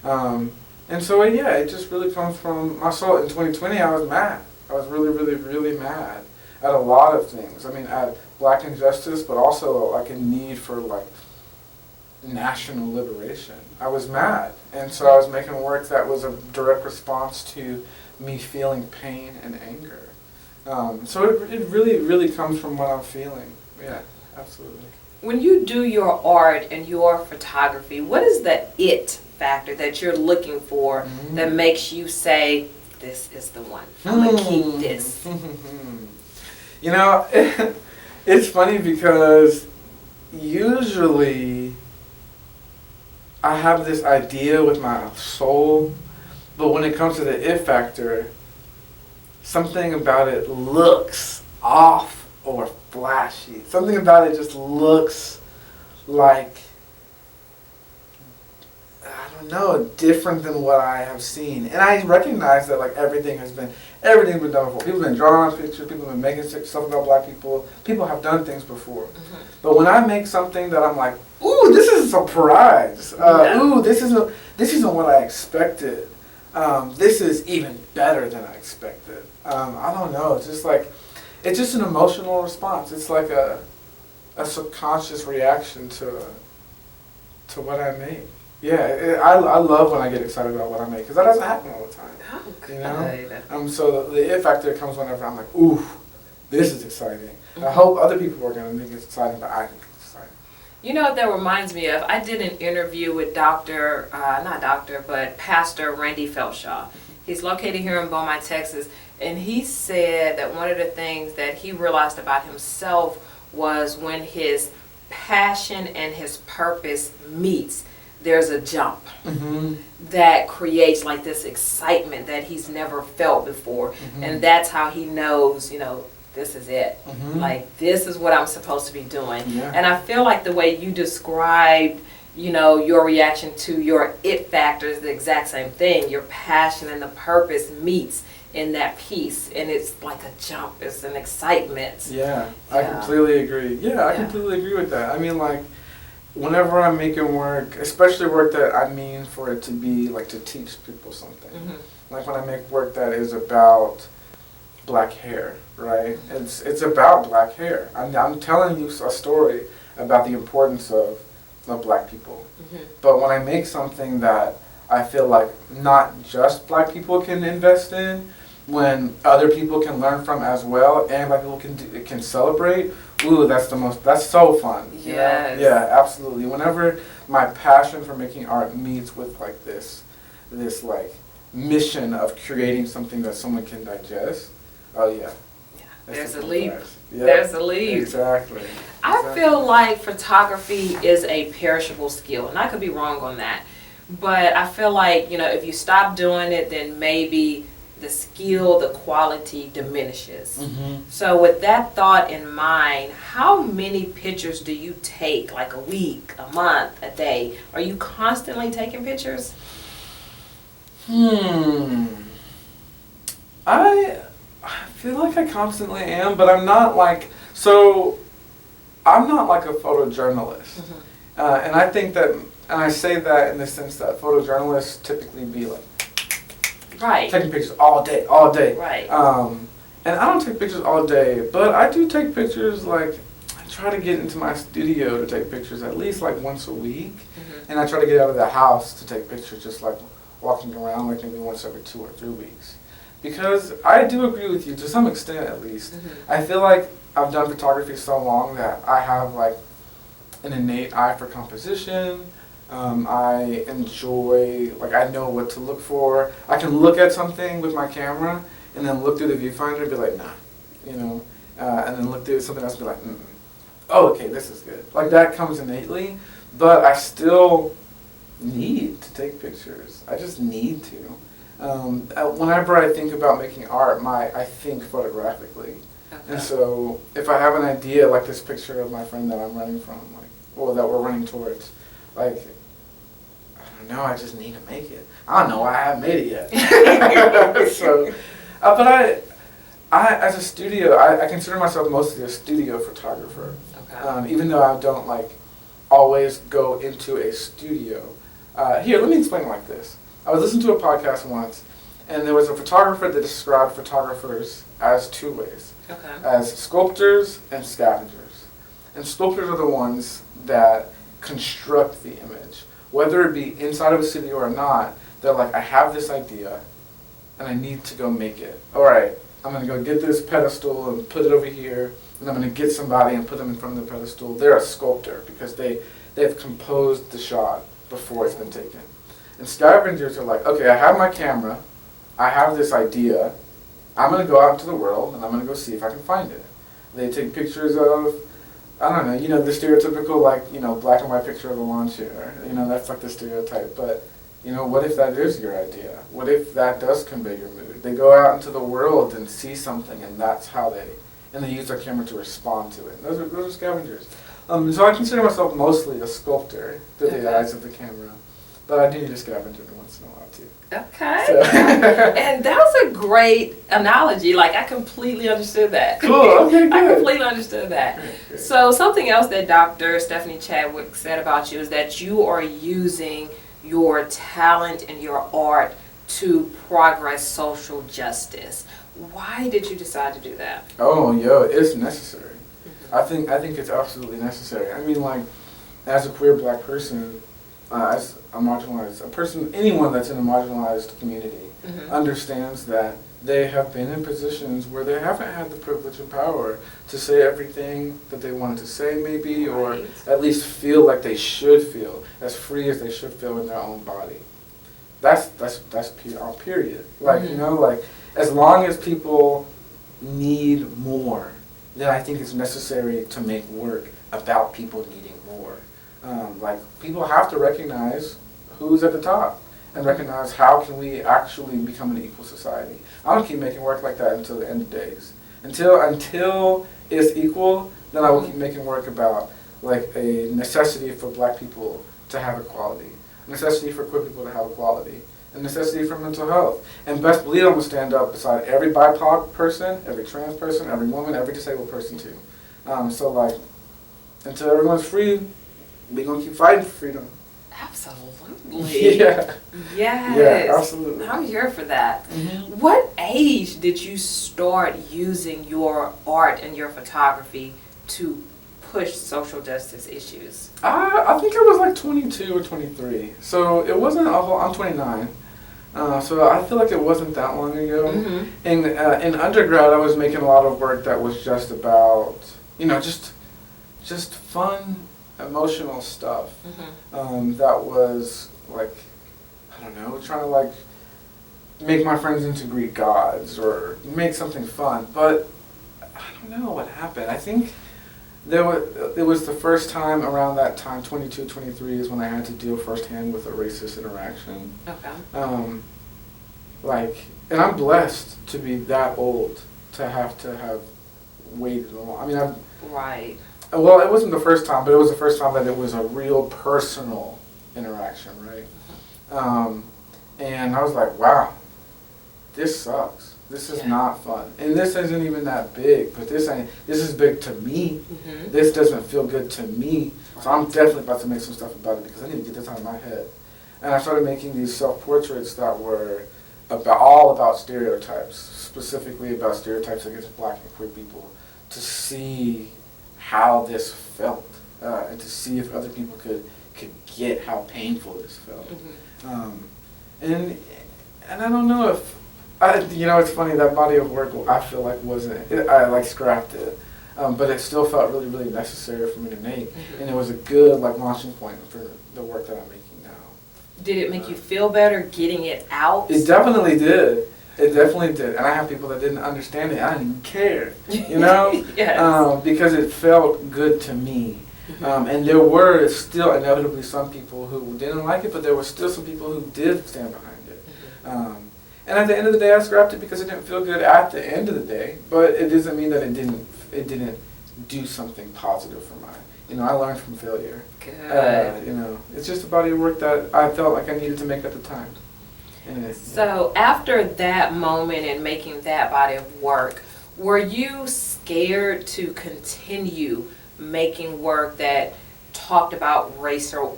know? And so, yeah, it just really comes from my soul. In 2020, I was mad. I was really, really, really mad at a lot of things. I mean, at black injustice, but also like a need for like national liberation. I was mad. And so I was making work that was a direct response to me feeling pain and anger. So it really, really comes from what I'm feeling. Yeah, absolutely. When you do your art and your photography, what is the it factor that you're looking for that makes you say, this is the one, I'm going to keep this? You know, it's funny because usually I have this idea with my soul, but when it comes to the it factor, something about it looks off or flashy. Something about it just looks like, I don't know, different than what I have seen. And I recognize that like everything's been done before. People have been drawing pictures, people have been making stuff about black people. People have done things before. But when I make something that I'm like, ooh, this is a surprise. Ooh, this isn't what I expected. This is even better than I expected. I don't know. It's just like, it's just an emotional response. It's like a subconscious reaction to what I make. Yeah, I love when I get excited about what I make because that doesn't happen all the time. Oh, you know. So the it factor comes whenever I'm like, ooh, this is exciting. I hope other people are gonna think it's exciting, but I think it's exciting. You know what that reminds me of? I did an interview with Pastor Randy Felshaw. He's located here in Beaumont, Texas, and he said that one of the things that he realized about himself was when his passion and his purpose meets, there's a jump that creates like this excitement that he's never felt before. And that's how he knows, you know, this is it. Like, this is what I'm supposed to be doing. And I feel like the way you described, you know, your reaction to your it factor is the exact same thing. Your passion and the purpose meets in that piece, and it's like a jump. It's an excitement. Yeah, I completely agree. Yeah, I completely agree with that. I mean, like, whenever I'm making work, especially work that I mean for it to be like to teach people something. Like when I make work that is about black hair, right? It's about black hair. I'm telling you a story about the importance of black people. But when I make something that I feel like not just black people can invest in, when other people can learn from as well, and black people can celebrate, ooh, that's so fun. Yes. Yeah, absolutely. Whenever my passion for making art meets with like this like mission of creating something that someone can digest, oh yeah. There's a leap. Yeah, there's a leap. Exactly. I feel like photography is a perishable skill, and I could be wrong on that. But I feel like, you know, if you stop doing it, then maybe the skill, the quality diminishes. Mm-hmm. So with that thought in mind, how many pictures do you take, like a week, a month, a day? Are you constantly taking pictures? I feel like I constantly am, but I'm not like, so I'm not like a photojournalist. And I think that, and I say that in the sense that photojournalists typically be like, Right. taking pictures all day. Right. And I don't take pictures all day, but I do take pictures, like, I try to get into my studio to take pictures at least like once a week. And I try to get out of the house to take pictures just like walking around like maybe once every 2 or 3 weeks. Because I do agree with you, to some extent at least. I feel like I've done photography so long that I have like an innate eye for composition. I enjoy, like, I know what to look for. I can look at something with my camera and then look through the viewfinder and be like, nah, you know, and then look through something else and be like, oh, okay, this is good. Like, that comes innately, but I still need to take pictures. I just need to. Whenever I think about making art, I think photographically. And so if I have an idea, like this picture of my friend that I'm running from, like, or that we're running towards, like, I don't know, I just need to make it. I don't know why I haven't made it yet. So, but I as a studio, I consider myself mostly a studio photographer. Even though I don't like always go into a studio. Here, let me explain it like this. I was listening to a podcast once, and there was a photographer that described photographers as 2 ways. As sculptors and scavengers. And sculptors are the ones that construct the image. Whether it be inside of a studio or not, they're like, I have this idea, and I need to go make it. Alright, I'm going to go get this pedestal and put it over here, and I'm going to get somebody and put them in front of the pedestal. They're a sculptor, because they've composed the shot before it's been taken. And scavengers are like, okay, I have my camera, I have this idea, I'm going to go out into the world and I'm going to go see if I can find it. They take pictures of, I don't know, you know, the stereotypical, like, you know, black and white picture of a lawn chair. You know, that's like the stereotype. But, you know, what if that is your idea? What if that does convey your mood? They go out into the world and see something, and that's how they use their camera to respond to it. Those are scavengers. So I consider myself mostly a sculptor through the eyes of the camera. But I do need a scavenger every once in a while, too. Okay. So. And that was a great analogy. Like, I completely understood that. Cool, okay, good. I completely understood that. Okay. So something else that Dr. Stephanie Chadwick said about you is that you are using your talent and your art to progress social justice. Why did you decide to do that? Oh, it's necessary. I think it's absolutely necessary. I mean, like, as a queer black person, as a marginalized person, anyone that's in a marginalized community understands that they have been in positions where they haven't had the privilege and power to say everything that they wanted to say, maybe, or at least feel like they should feel, as free as they should feel in their own body. That's period. Like, you know, like, as long as people need more, then I think it's necessary to make work about people needing more. Like, people have to recognize who's at the top and recognize how can we actually become an equal society. I don't keep making work like that until the end of days. Until it's equal, then I will keep making work about, like, a necessity for black people to have equality, a necessity for queer people to have equality, a necessity for mental health. And best believe I'm going to stand up beside every BIPOC person, every trans person, every woman, every disabled person too. So, like, until everyone's free, we're going to keep fighting for freedom. Absolutely. Yeah. Yes. Yeah, absolutely. I'm here for that. What age did you start using your art and your photography to push social justice issues? I think I was like 22 or 23. So it wasn't a whole, I'm 29. So I feel like it wasn't that long ago. In undergrad, I was making a lot of work that was just about, you know, just fun, emotional stuff. That was like, I don't know, trying to like make my friends into Greek gods or make something fun. But I don't know what happened. I think it was the first time around that time, 22, 23, is when I had to deal firsthand with a racist interaction. Okay. Like, And I'm blessed to be that old to have waited a long. I mean, Right. well, it wasn't the first time, but it was the first time that it was a real personal interaction, right? And I was like, wow, this sucks. This is not fun. And this isn't even that big, but this is big to me. Mm-hmm. This doesn't feel good to me. So I'm definitely about to make some stuff about it because I need to get this out of my head. And I started making these self-portraits that were all about stereotypes, specifically about stereotypes against Black and queer people, to see how this felt, and to see if other people could get how painful this felt. Mm-hmm. And I don't know if, it's funny, that body of work I feel like I like scrapped it, but it still felt really, really necessary for me to make, Mm-hmm. and it was a good launching point for the work that I'm making now. Did it make you feel better getting it out? It definitely did. It definitely did. And I have people that didn't understand it. I didn't even care, Yes. because it felt good to me. Mm-hmm. And there were still inevitably some people who didn't like it, but there were still some people who did stand behind it. Mm-hmm. And at the end of the day, I scrapped it because it didn't feel good at the end of the day. But it doesn't mean that it didn't do something positive for mine. I learned from failure. Good. It's just a body of work that I felt like I needed to make at the time. So after that moment and making that body of work, were you scared to continue making work that talked about racial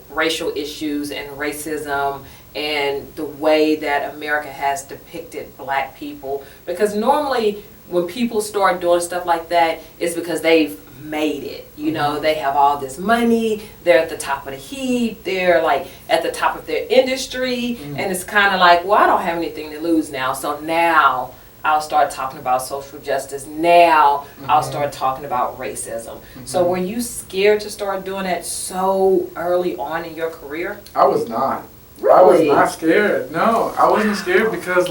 issues and racism and the way that America has depicted Black people? Because normally when people start doing stuff like that, it's because they've made it. They have all this money, they're at the top of the heap, they're like at the top of their industry, and it's kind of like, well, I don't have anything to lose now, so now I'll start talking about social justice. Now I'll start talking about racism. So were you scared to start doing that so early on in your career? I was not. Really? I was not scared. No, I wasn't scared because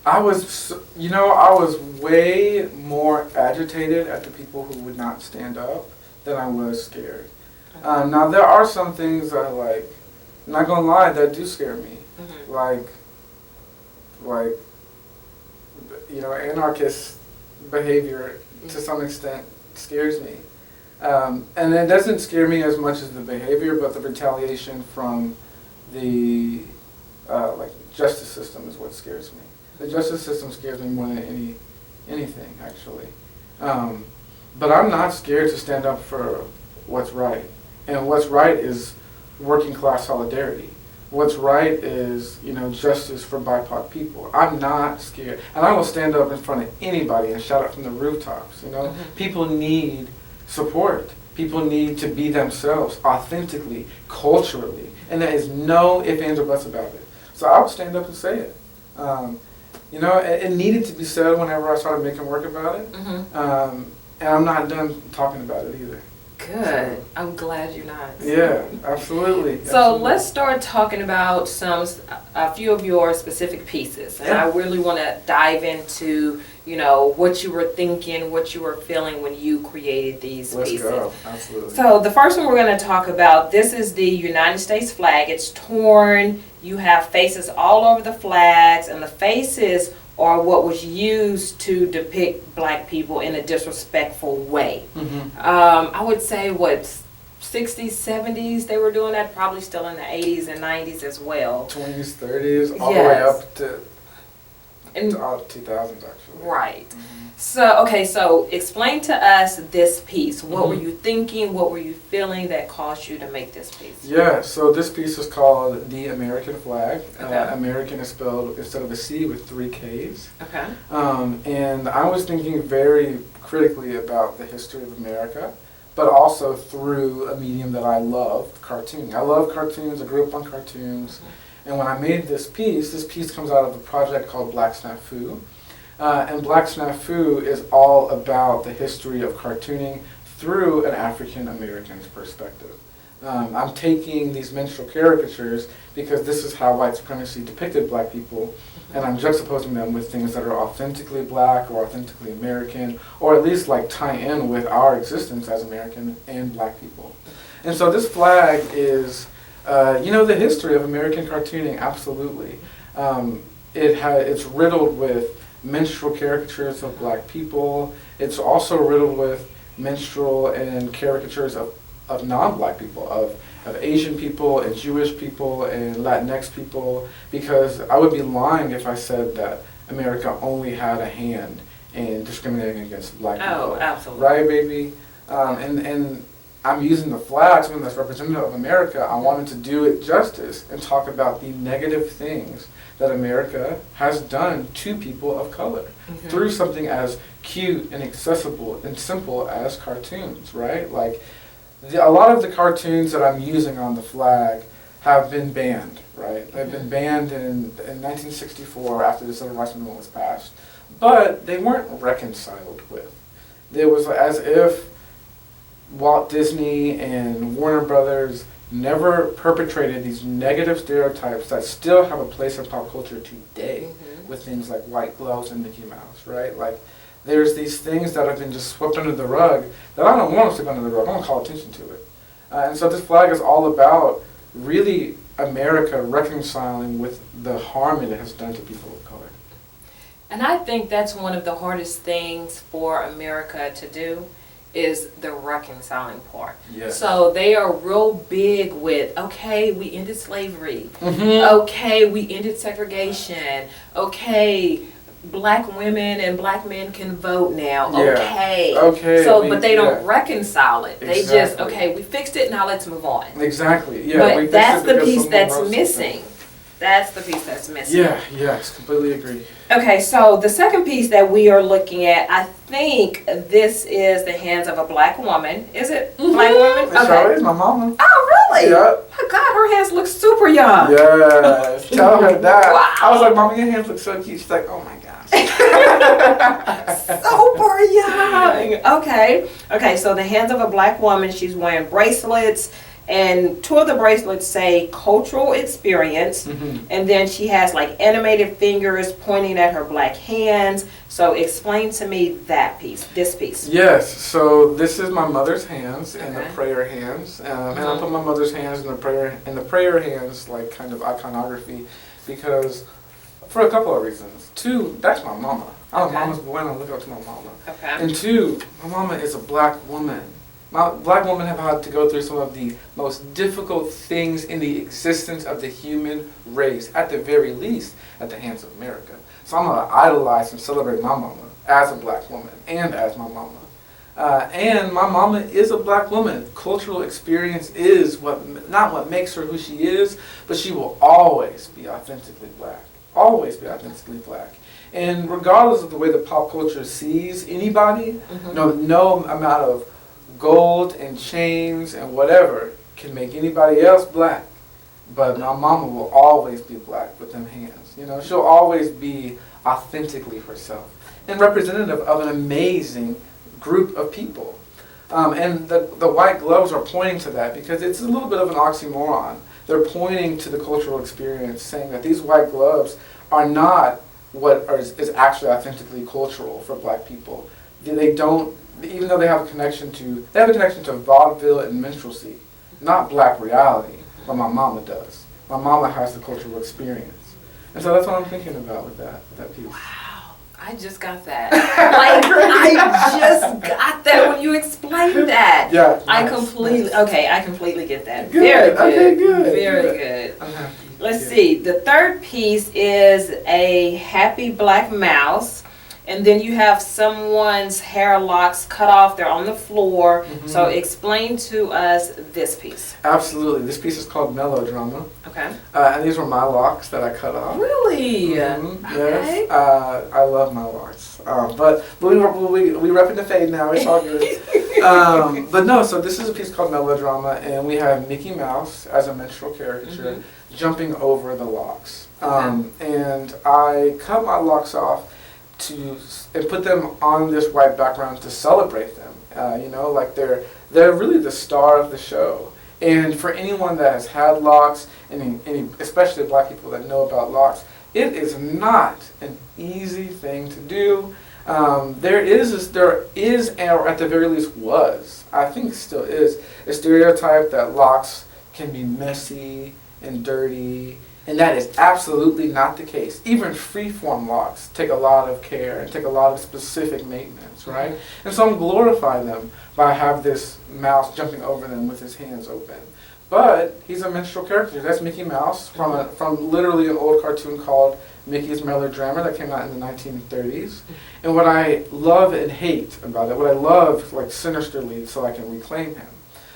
I was way more agitated at the people who would not stand up than I was scared. Now there are some things that I'm not gonna lie, that do scare me. Like anarchist behavior to some extent scares me. And it doesn't scare me as much as the behavior, but the retaliation from the justice system is what scares me. The justice system scares me more than anything, actually. But I'm not scared to stand up for what's right. And what's right is working class solidarity. What's right is, justice for BIPOC people. I'm not scared. And I will stand up in front of anybody and shout out from the rooftops, People need support. People need to be themselves authentically, culturally. And there is no ifs, ands, or buts about it. So I will stand up and say it. It needed to be said whenever I started making work about it. And I'm not done talking about it either. Good. I'm glad you're not. Yeah, absolutely. So let's start talking about a few of your specific pieces. And I really want to dive into, what you were thinking, what you were feeling when you created these pieces. Let's go. Absolutely. So the first one we're going to talk about, this is the United States flag. It's torn. You have faces all over the flags, and the faces are what was used to depict Black people in a disrespectful way. I would say, 60s, 70s they were doing that, probably still in the 80s and 90s as well. 20s, 30s, all the way up to 2000s, actually. Right. So explain to us this piece. What were you thinking? What were you feeling that caused you to make this piece? Yeah, so this piece is called The American Flag. Okay. American is spelled, instead of a C, with 3 Ks. Okay. And I was thinking very critically about the history of America, but also through a medium that I love, cartooning. I love cartoons. I grew up on cartoons. And when I made this piece comes out of a project called Black Snafu. And Black Snafu is all about the history of cartooning through an African American's perspective. I'm taking these minstrel caricatures because this is how white supremacy depicted Black people, and I'm juxtaposing them with things that are authentically Black or authentically American, or at least tie in with our existence as American and Black people. And so this flag is, the history of American cartooning, absolutely. it's riddled with minstrel caricatures of black people. It's also riddled with minstrel and caricatures of non-black people, of Asian people and Jewish people and Latinx people, because I would be lying if I said that America only had a hand in discriminating against black people. Oh, absolutely. Right, baby? And I'm using the flag, something that's representative of America. I wanted to do it justice and talk about the negative things that America has done to people of color through something as cute and accessible and simple as cartoons, right? Like, a lot of the cartoons that I'm using on the flag have been banned, right? They've been banned in 1964 after the Civil Rights Movement was passed, but they weren't reconciled with. It was as if Walt Disney and Warner Brothers never perpetrated these negative stereotypes that still have a place in pop culture today with things like white gloves and Mickey Mouse, right? Like, there's these things that have been just swept under the rug that I don't want to sweep under the rug. I want to call attention to it. And so this flag is all about really America reconciling with the harm it has done to people of color. And I think that's one of the hardest things for America to do, is the reconciling part. Yes. So they are real big with, okay, we ended slavery. Okay, we ended segregation. Okay, black women and black men can vote now. Yeah. Okay. So, but they don't reconcile it. They just, Exactly. okay, we fixed it, now let's move on. Exactly. Yeah. But that's the piece that's missing. That's the piece that's missing. Yeah, yes, completely agree. Okay, so the second piece that we are looking at, I think this is the hands of a black woman. Is it black woman? It sure is, my mama. Oh, really? Yeah. My God, her hands look super young. Yes, tell her that. Wow. I was like, Mama, your hands look so cute. She's like, oh my gosh. Super young. Okay, so the hands of a black woman, she's wearing bracelets. And two of the bracelets say cultural experience, and then she has like animated fingers pointing at her black hands. So explain to me that piece, this piece. Yes, so this is my mother's hands and the prayer hands, and I put my mother's hands in the prayer hands, like kind of iconography, because for a couple of reasons. Two, that's my mama. I'm a mama's boy, and I look up to my mama. And two, my mama is a black woman. Black women have had to go through some of the most difficult things in the existence of the human race, at the very least, at the hands of America. So I'm going to idolize and celebrate my mama as a black woman and as my mama. And my mama is a black woman. Cultural experience is not what makes her who she is, but she will always be authentically black. Always be authentically black. And regardless of the way the pop culture sees anybody, no amount of gold and chains and whatever can make anybody else black, but my mama will always be black with them hands. You know, she'll always be authentically herself and representative of an amazing group of people. And the white gloves are pointing to that, because it's a little bit of an oxymoron. They're pointing to the cultural experience, saying that these white gloves are not what is actually authentically cultural for black people. They don't. Even though they have a connection to vaudeville and minstrelsy, not black reality, but my mama does. My mama has the cultural experience. And so that's what I'm thinking about with that piece. Wow, I just got that. I just got that when you explained that. Yeah. I completely get that. Good. Very good. Okay, good. Very good. I'm happy. Let's see. The third piece is a happy black mouse. And then you have someone's hair locks cut off. They're on the floor. So explain to us this piece. Absolutely. This piece is called Melodrama. Okay. And these were my locks that I cut off. Really? Yes. I love my locks. But we repping the fade now. It's all good. But no, so this is a piece called Melodrama, and we have Mickey Mouse as a minstrel caricature jumping over the locks. And I cut my locks off and put them on this white background to celebrate them. You know, like they're really the star of the show. And for anyone that has had locks, and especially black people that know about locks, it is not an easy thing to do. There is, or at the very least was, I think still is, a stereotype that locks can be messy and dirty And that is absolutely not the case. Even freeform locks take a lot of care and take a lot of specific maintenance, right? And so I'm glorifying them by have this mouse jumping over them with his hands open. But he's a minstrel character. That's Mickey Mouse from literally an old cartoon called Mickey's Melodrama that came out in the 1930s. And what I love and hate about it, what I love like sinisterly so I can reclaim him,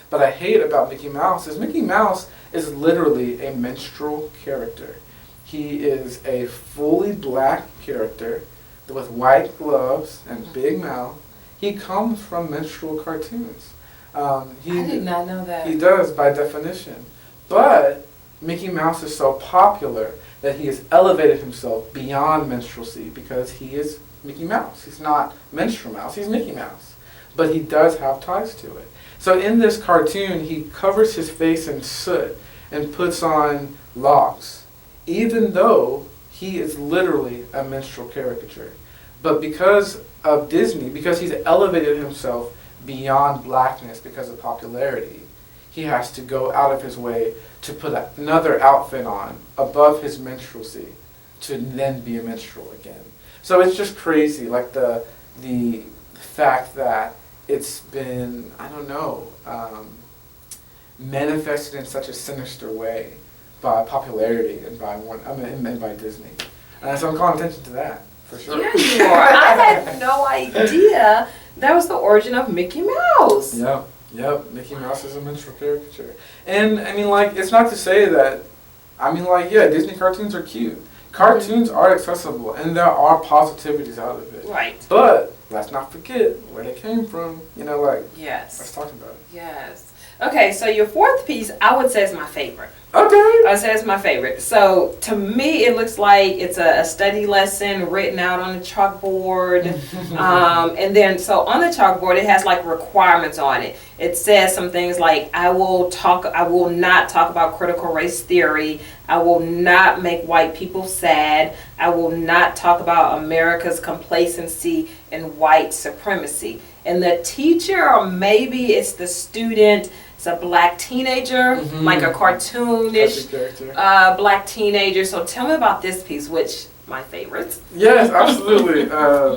but I hate about Mickey Mouse is literally a minstrel character. He is a fully black character with white gloves and big mouth. He comes from minstrel cartoons. I did not know that. He does by definition. But Mickey Mouse is so popular that he has elevated himself beyond minstrelsy because he is Mickey Mouse. He's not Minstrel Mouse, he's Mickey Mouse. But he does have ties to it. So in this cartoon, he covers his face in soot and puts on locks, even though he is literally a minstrel caricature. But because of Disney, because he's elevated himself beyond blackness because of popularity, he has to go out of his way to put another outfit on above his minstrelsy to then be a minstrel again. So it's just crazy, like the fact that it's been, I don't know, manifested in such a sinister way by popularity and by Disney. And so I'm calling attention to that, for sure. Yeah, you are. I had no idea that was the origin of Mickey Mouse. Yep, Mickey Mouse is a minstrel caricature. And, I mean, like, it's not to say that, I mean, like, yeah, Disney cartoons are cute. Cartoons are accessible, and there are positivities out of it. Right. But let's not forget where they came from. You know, like, yes. Let's talk about it. Yes. Okay, so your fourth piece, I would say is my favorite. Okay. I would say it's my favorite. So to me, it looks like it's a study lesson written out on the chalkboard. And then, so on the chalkboard, it has like requirements on it. It says some things like, I will not talk about critical race theory. I will not make white people sad. I will not talk about America's complacency and white supremacy. And the teacher, or maybe it's the student, it's a black teenager, like a cartoonish black teenager. So tell me about this piece, which my favorite. Yes, absolutely.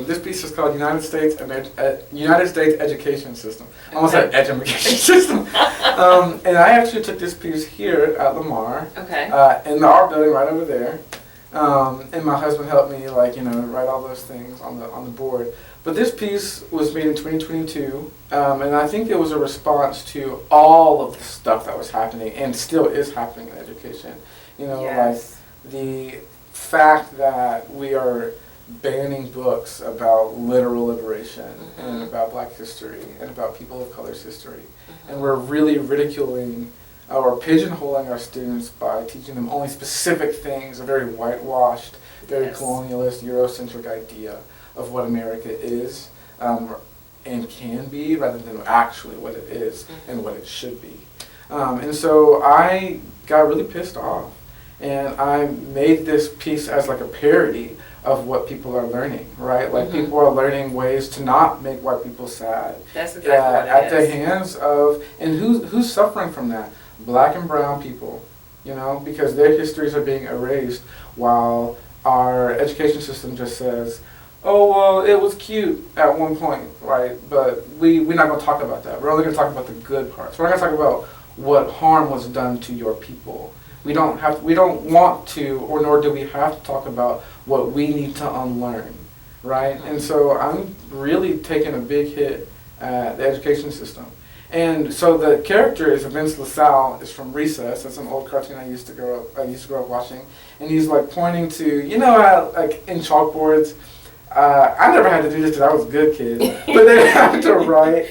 This piece is called United States Education System. I almost said education system. And I actually took this piece here at Lamar. Okay. In the art building right over there. And my husband helped me, like, write all those things on the board. But this piece was made in 2022, and I think it was a response to all of the stuff that was happening and still is happening in education. Yes. Like the fact that we are banning books about literal liberation and about black history and about people of color's history. And we're really ridiculing or pigeonholing our students by teaching them only specific things, a very whitewashed, very colonialist, Eurocentric idea of what America is and can be, rather than actually what it is and what it should be. And so I got really pissed off, and I made this piece as like a parody of what people are learning, right? Like people are learning ways to not make white people sad. That's exactly what at it the is. hands of, and who's suffering from that? Black and brown people, because their histories are being erased while our education system just says, oh, well, it was cute at one point, right? But we're not going to talk about that. We're only going to talk about the good parts. We're not going to talk about what harm was done to your people. We don't want to, or nor do we have to talk about what we need to unlearn, right? And so I'm really taking a big hit at the education system. And so the character is Vince LaSalle, is from Recess. That's an old cartoon I used to grow up watching. And he's like pointing to, how, like in chalkboards, I never had to do this because I was a good kid, but they have to write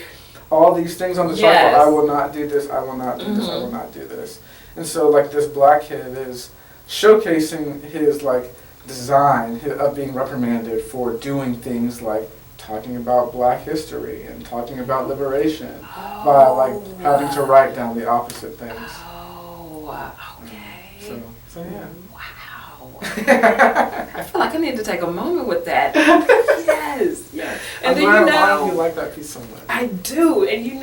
all these things on the chalkboard. I will not do this, I will not do this, I will not do this. And so like this black kid is showcasing his like design of being reprimanded for doing things like talking about black history and talking about liberation by like having to write down the opposite things. Oh, okay. So yeah. Wow. I feel like I need to take a moment with that. Yes. And then why do you like that piece so much? I do. And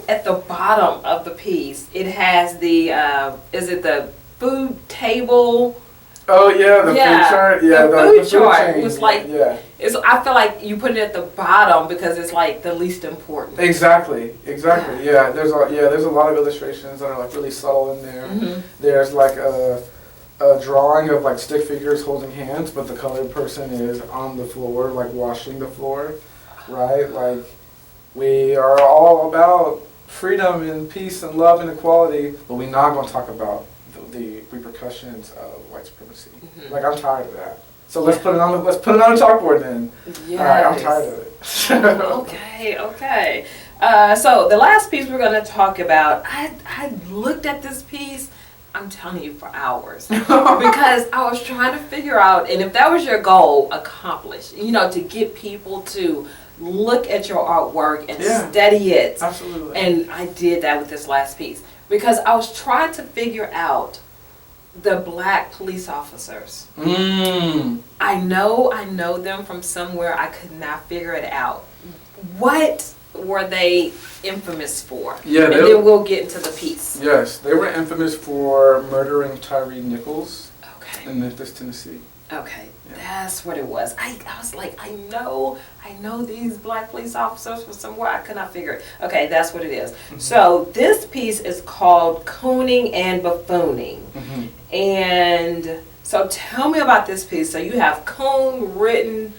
at the bottom of the piece, it has the, is it the food table Oh yeah, the food chart. Yeah, the food chart chain. was like. Yeah. I feel like you put it at the bottom because it's like the least important. Exactly. Yeah, there's a lot of illustrations that are like really subtle in there. Mm-hmm. There's like a drawing of like stick figures holding hands, but the colored person is on the floor, like washing the floor, right? Like we are all about freedom and peace and love and equality, but we're not going to talk about the repercussions of white supremacy. Mm-hmm. Like I'm tired of that. So let's put it on the chalkboard then. Yes. All right, I'm tired of it. Okay. So the last piece we're going to talk about, I looked at this piece, I'm telling you, for hours. Because I was trying to figure out, and if that was your goal, accomplish, to get people to look at your artwork and study it. Absolutely. And I did that with this last piece. Because I was trying to figure out the black police officers. I know them from somewhere. I could not figure it out. What were they infamous for? Yeah, and then we'll get into the piece. Yes, they were infamous for murdering Tyree Nichols Okay. in Memphis, Tennessee. Okay, Yeah. that's what it was. I was like, I know these black police officers from somewhere. I could not figure it. Okay, that's what it is. Mm-hmm. So this piece is called Cooning and Buffooning. Mm-hmm. And so tell me about this piece. So you have coon written,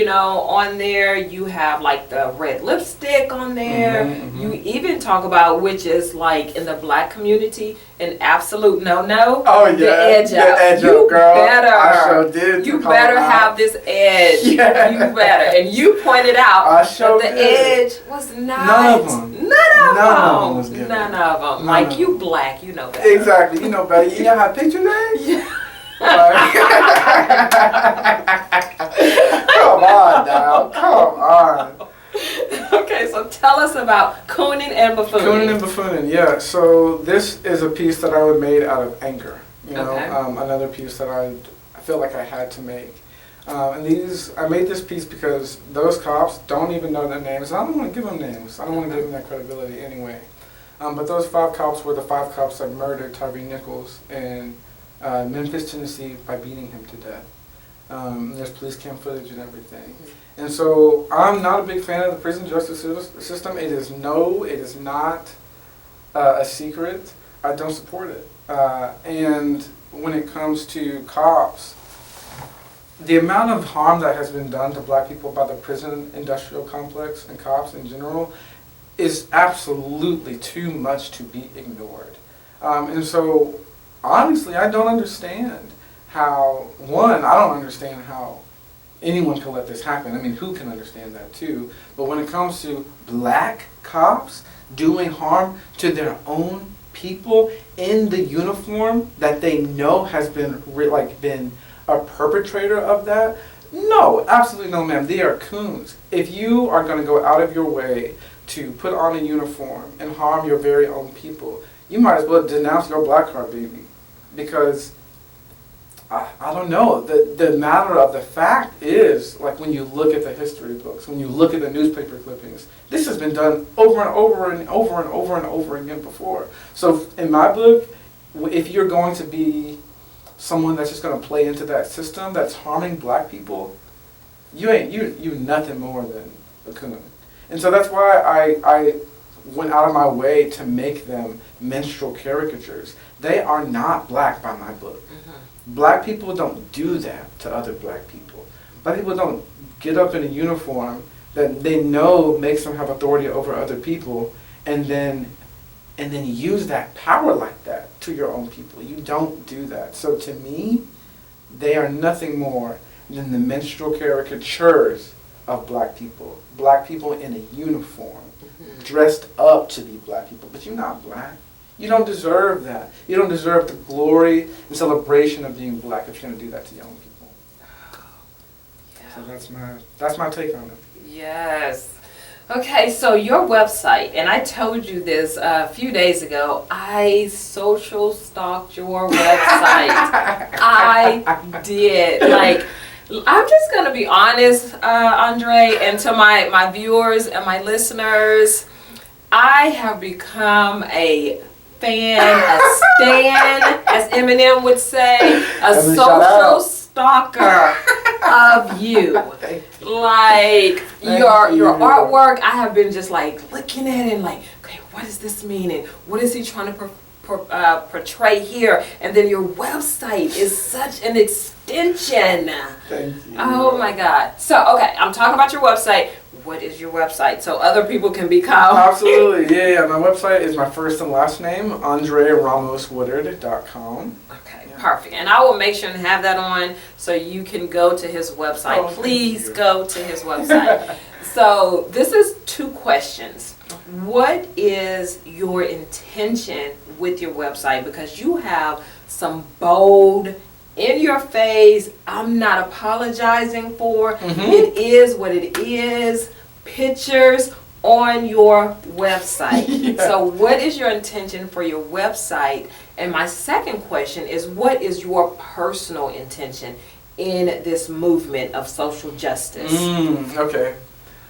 on there. You have like the red lipstick on there. Mm-hmm. You even talk about, which is like in the black community, an absolute no-no. Oh yeah, the edge the out. edge You up, girl. better. I sure did. You better have this edge. Yeah. You better. And you pointed out I sure that the did. edge was not. None of them. None of of them was them. good. None of them. None Like of you them. black, you know better. Exactly. You know better. You know how to picture that? Yeah. Come on now. Come on. Okay, so tell us about Cooning and Buffooning. Cooning and Buffooning, yeah. So this is a piece that I made out of anger. Okay. Another piece that I feel like I had to make. I made this piece because those cops don't even know their names. I don't want to give them names. I don't want to give them that credibility anyway. But those 5 cops were the 5 cops that murdered Tyree Nichols in Memphis, Tennessee, by beating him to death. There's police cam footage and everything. And so I'm not a big fan of the prison justice system. It is not a secret. I don't support it. And when it comes to cops, the amount of harm that has been done to black people by the prison industrial complex and cops in general is absolutely too much to be ignored. And so, honestly, I don't understand how anyone can let this happen. I mean, who can understand that too? But when it comes to black cops doing harm to their own people in the uniform that they know has been a perpetrator of that, no, absolutely no, ma'am. They are coons. If you are going to go out of your way to put on a uniform and harm your very own people, you might as well denounce your black card, baby. Because I don't know. The matter of the fact is, like when you look at the history books, when you look at the newspaper clippings, this has been done over and over and over and over and over again before. So in my book, if you're going to be someone that's just going to play into that system that's harming black people, you're nothing more than a coon. And so that's why I went out of my way to make them minstrel caricatures. They are not black by my book. Black people don't do that to other black people. Black people don't get up in a uniform that they know makes them have authority over other people and then use that power like that to your own people. You don't do that. So to me, they are nothing more than the minstrel caricatures of black people. Black people in a uniform, dressed up to be black people. But you're not black. You don't deserve that. You don't deserve the glory and celebration of being black if you're going to do that to young people. Yeah. So that's my take on it. Yes. Okay, so your website, and I told you this a few days ago, I social stalked your website. I did. Like, I'm just going to be honest, Andre, and to my viewers and my listeners, I have become a fan, a stan, as Eminem would say, a Eminem, shout social out. stalker of you. Like your you. artwork, I have been just like looking at it and like, okay, what does this mean? And what is he trying to portray here? And then your website is such an extension. Thank you. Oh my God. So, okay, I'm talking about your website. What is your website so other people can become? Absolutely, yeah. My website is my first and last name, AndreRamosWoodard.com. Okay, perfect. And I will make sure and have that on so you can go to his website. Oh, Please thank you. go to his website. So this is 2 questions. What is your intention with your website? Because you have some bold, in your face, I'm not apologizing for. It is what it is. Pictures on your website. Yeah. So what is your intention for your website? And my second question is, what is your personal intention in this movement of social justice? Okay.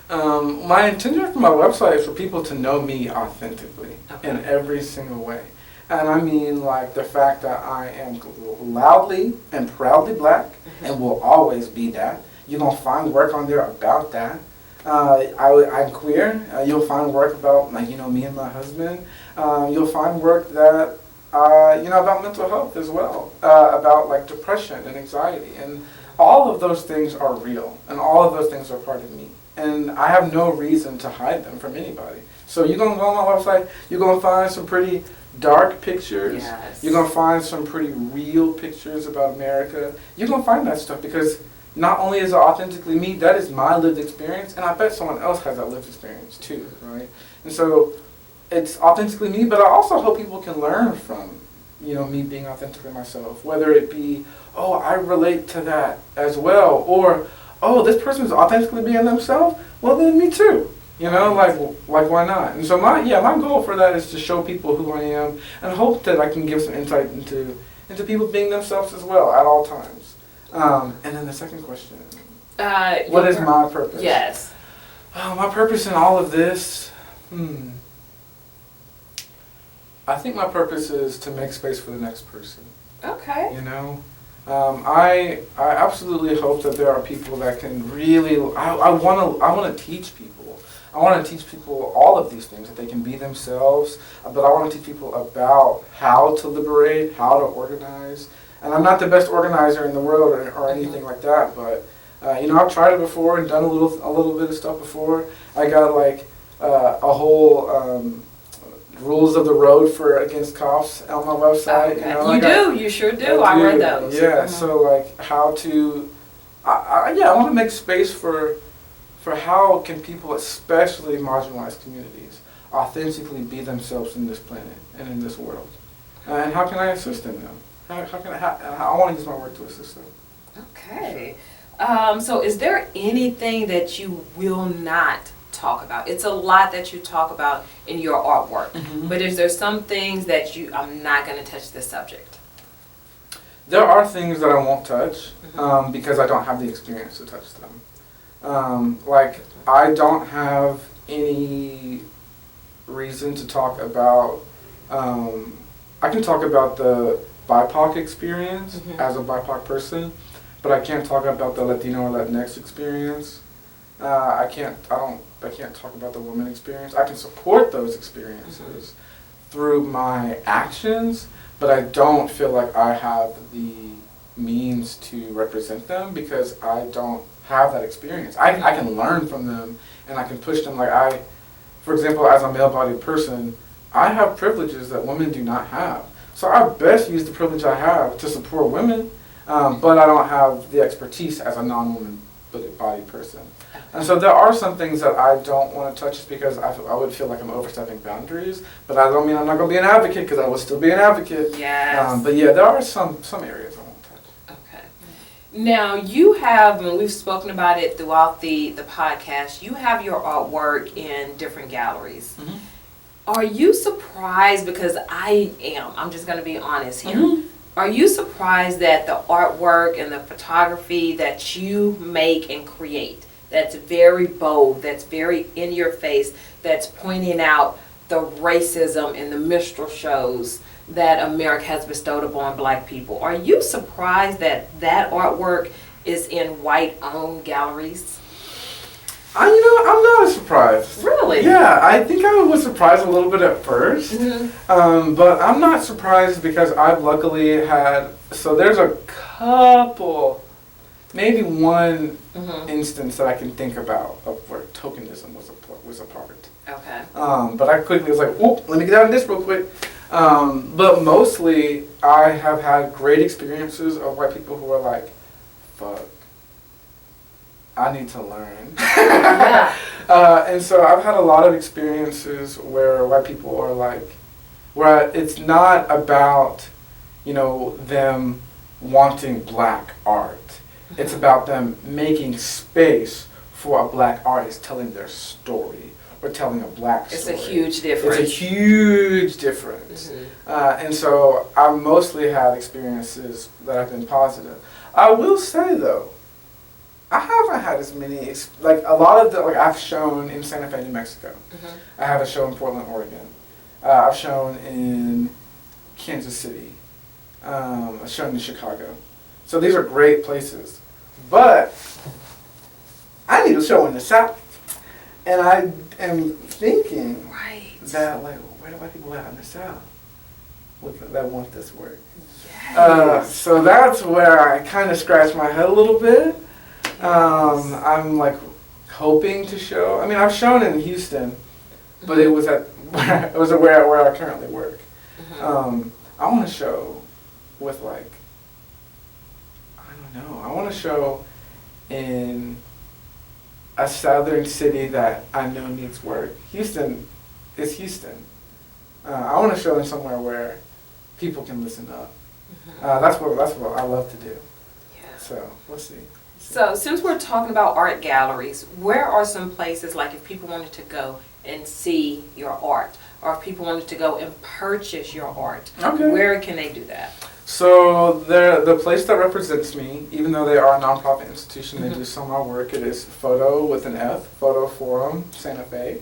My intention for my website is for people to know me authentically in every single way. And I mean, like, the fact that I am loudly and proudly black and will always be that. You're going to find work on there about that. I'm queer. You'll find work about, like, you know, me and my husband. You'll find work that, you know, about mental health as well, about, like, depression and anxiety. And all of those things are real, and all of those things are part of me. And I have no reason to hide them from anybody. So you're going to go on my website, you're going to find some pretty dark pictures. Yes. You're going to find some pretty real pictures about America. You're going to find that stuff because not only is it authentically me, that is my lived experience, and I bet someone else has that lived experience too, right? And so it's authentically me, but I also hope people can learn from, you know, me being authentically myself, whether it be, oh, I relate to that as well, or, oh, this person's authentically being themselves, well then me too. You know, like why not? And so my goal for that is to show people who I am and hope that I can give some insight into people being themselves as well at all times. And then the second question, what is my purpose? Yes. Oh, my purpose in all of this, I think my purpose is to make space for the next person. Okay. You know, I absolutely hope that there are people that can really. I want to teach people. I want to teach people all of these things, that they can be themselves, but I want to teach people about how to liberate, how to organize. And I'm not the best organizer in the world or anything like that, but you know, I've tried it before and done a little bit of stuff before. I got like a whole rules of the road against cops on my website. Okay. You know, You sure do. I read those. Yeah, so like how to, I want to make space for how can people, especially marginalized communities, authentically be themselves in this planet and in this world, and how can I assist in them? I want to use my work to assist them. Okay. So is there anything that you will not talk about? It's a lot that you talk about in your artwork, but is there some things that I'm not going to touch this subject? There are things that I won't touch because I don't have the experience to touch them. Like, I don't have any reason to talk about, I can talk about the BIPOC experience as a BIPOC person, but I can't talk about the Latino or Latinx experience. I can't talk about the woman experience. I can support those experiences through my actions, but I don't feel like I have the means to represent them because I don't have that experience. I can learn from them and I can push them. Like for example, as a male-bodied person, I have privileges that women do not have. So I best use the privilege I have to support women, but I don't have the expertise as a non-woman bodied person. And so there are some things that I don't want to touch just because I would feel like I'm overstepping boundaries, but I don't mean I'm not going to be an advocate because I will still be an advocate. Yes. But yeah, there are some areas I won't touch. Okay. Now you have, and we've spoken about it throughout the podcast, you have your artwork in different galleries. Are you surprised, because I'm just going to be honest here, are you surprised that the artwork and the photography that you make and create, that's very bold, that's very in your face, that's pointing out the racism and the minstrel shows that America has bestowed upon black people. Are you surprised that that artwork is in white-owned galleries? I'm not surprised. Really? Yeah, I think I was surprised a little bit at first. But I'm not surprised because I've luckily had, so there's a couple, maybe one instance that I can think about of where tokenism was a part. Okay. But I quickly was like, whoop, let me get out of this real quick. But mostly I have had great experiences of white people who are like, fuck, I need to learn. Yeah. And so I've had a lot of experiences where white people are like, where it's not about, them wanting black art. It's about them making space for a black artist telling their story or telling a black story. It's a huge difference. It's a huge difference. And so I've mostly had experiences that have been positive. I will say though, I haven't had as many, like a lot of the, like I've shown in Santa Fe, New Mexico. I have a show in Portland, Oregon. I've shown in Kansas City. I've shown in Chicago. So these are great places. But I need a show in the South. And I am thinking that, like, where do white people at in the South that want this work? Yes. So that's where I kind of scratch my head a little bit. I'm like hoping to show. I mean, I've shown in Houston, but it was where I currently work. I want to show with like, I don't know. I want to show in a southern city that I know needs work. Houston is Houston. I want to show in somewhere where people can listen up. That's what I love to do. Yeah. So we'll see. So since we're talking about art galleries, where are some places, like if people wanted to go and see your art, or if people wanted to go and purchase your art, where can they do that? So the place that represents me, even though they are a nonprofit institution, they do some of my work. It is Photo with an F, Photo Forum, Santa Fe.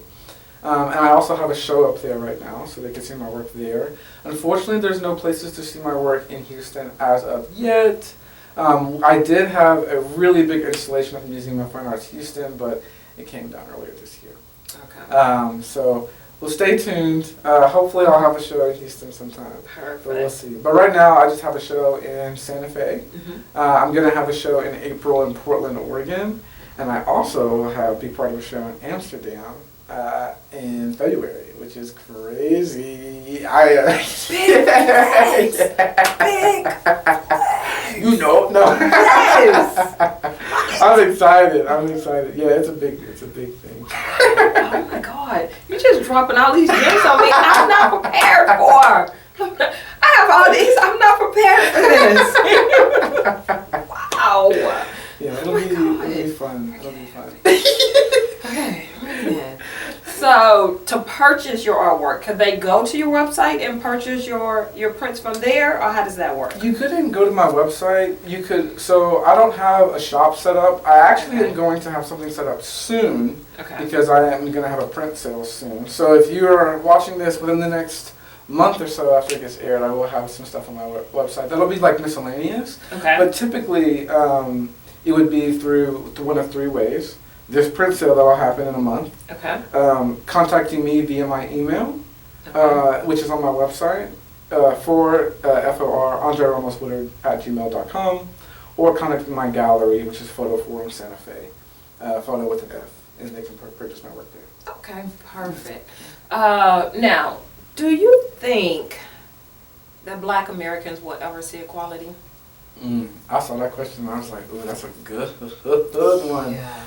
And I also have a show up there right now, so they can see my work there. Unfortunately, there's no places to see my work in Houston as of yet. I did have a really big installation at the Museum of Fine Arts Houston, but it came down earlier this year. Okay. So we'll stay tuned. Hopefully I'll have a show in Houston sometime. Perfect. But we'll see. But right now I just have a show in Santa Fe. I'm going to have a show in April in Portland, Oregon. And I also have be part of a show in Amsterdam in February, which is crazy. Big. No. Yes. I'm excited. Yeah, it's a big thing. Oh my God! You're just dropping all these gems on me. I'm not prepared for. I have all these. I'm not prepared for this. Wow. Yeah, it'll be fun. Okay. Man. So to purchase your artwork, could they go to your website and purchase your prints from there, or how does that work? You couldn't go to my website. You could. So I don't have a shop set up. I actually am going to have something set up soon because I am going to have a print sale soon. So if you are watching this within the next month or so after it gets aired, I will have some stuff on my website. That'll be like miscellaneous. Okay. But typically, it would be through one of three ways. This print sale that will happen in a month. Okay. Contacting me via my email, which is on my website, for FOR, Andre Ramos Woodard @gmail.com, or contacting my gallery, which is Photo Forum Santa Fe, Photo with an F, and they can purchase my work there. Okay, perfect. Now, do you think that Black Americans will ever see equality? I saw that question and I was like, ooh, that's a good one. Yeah.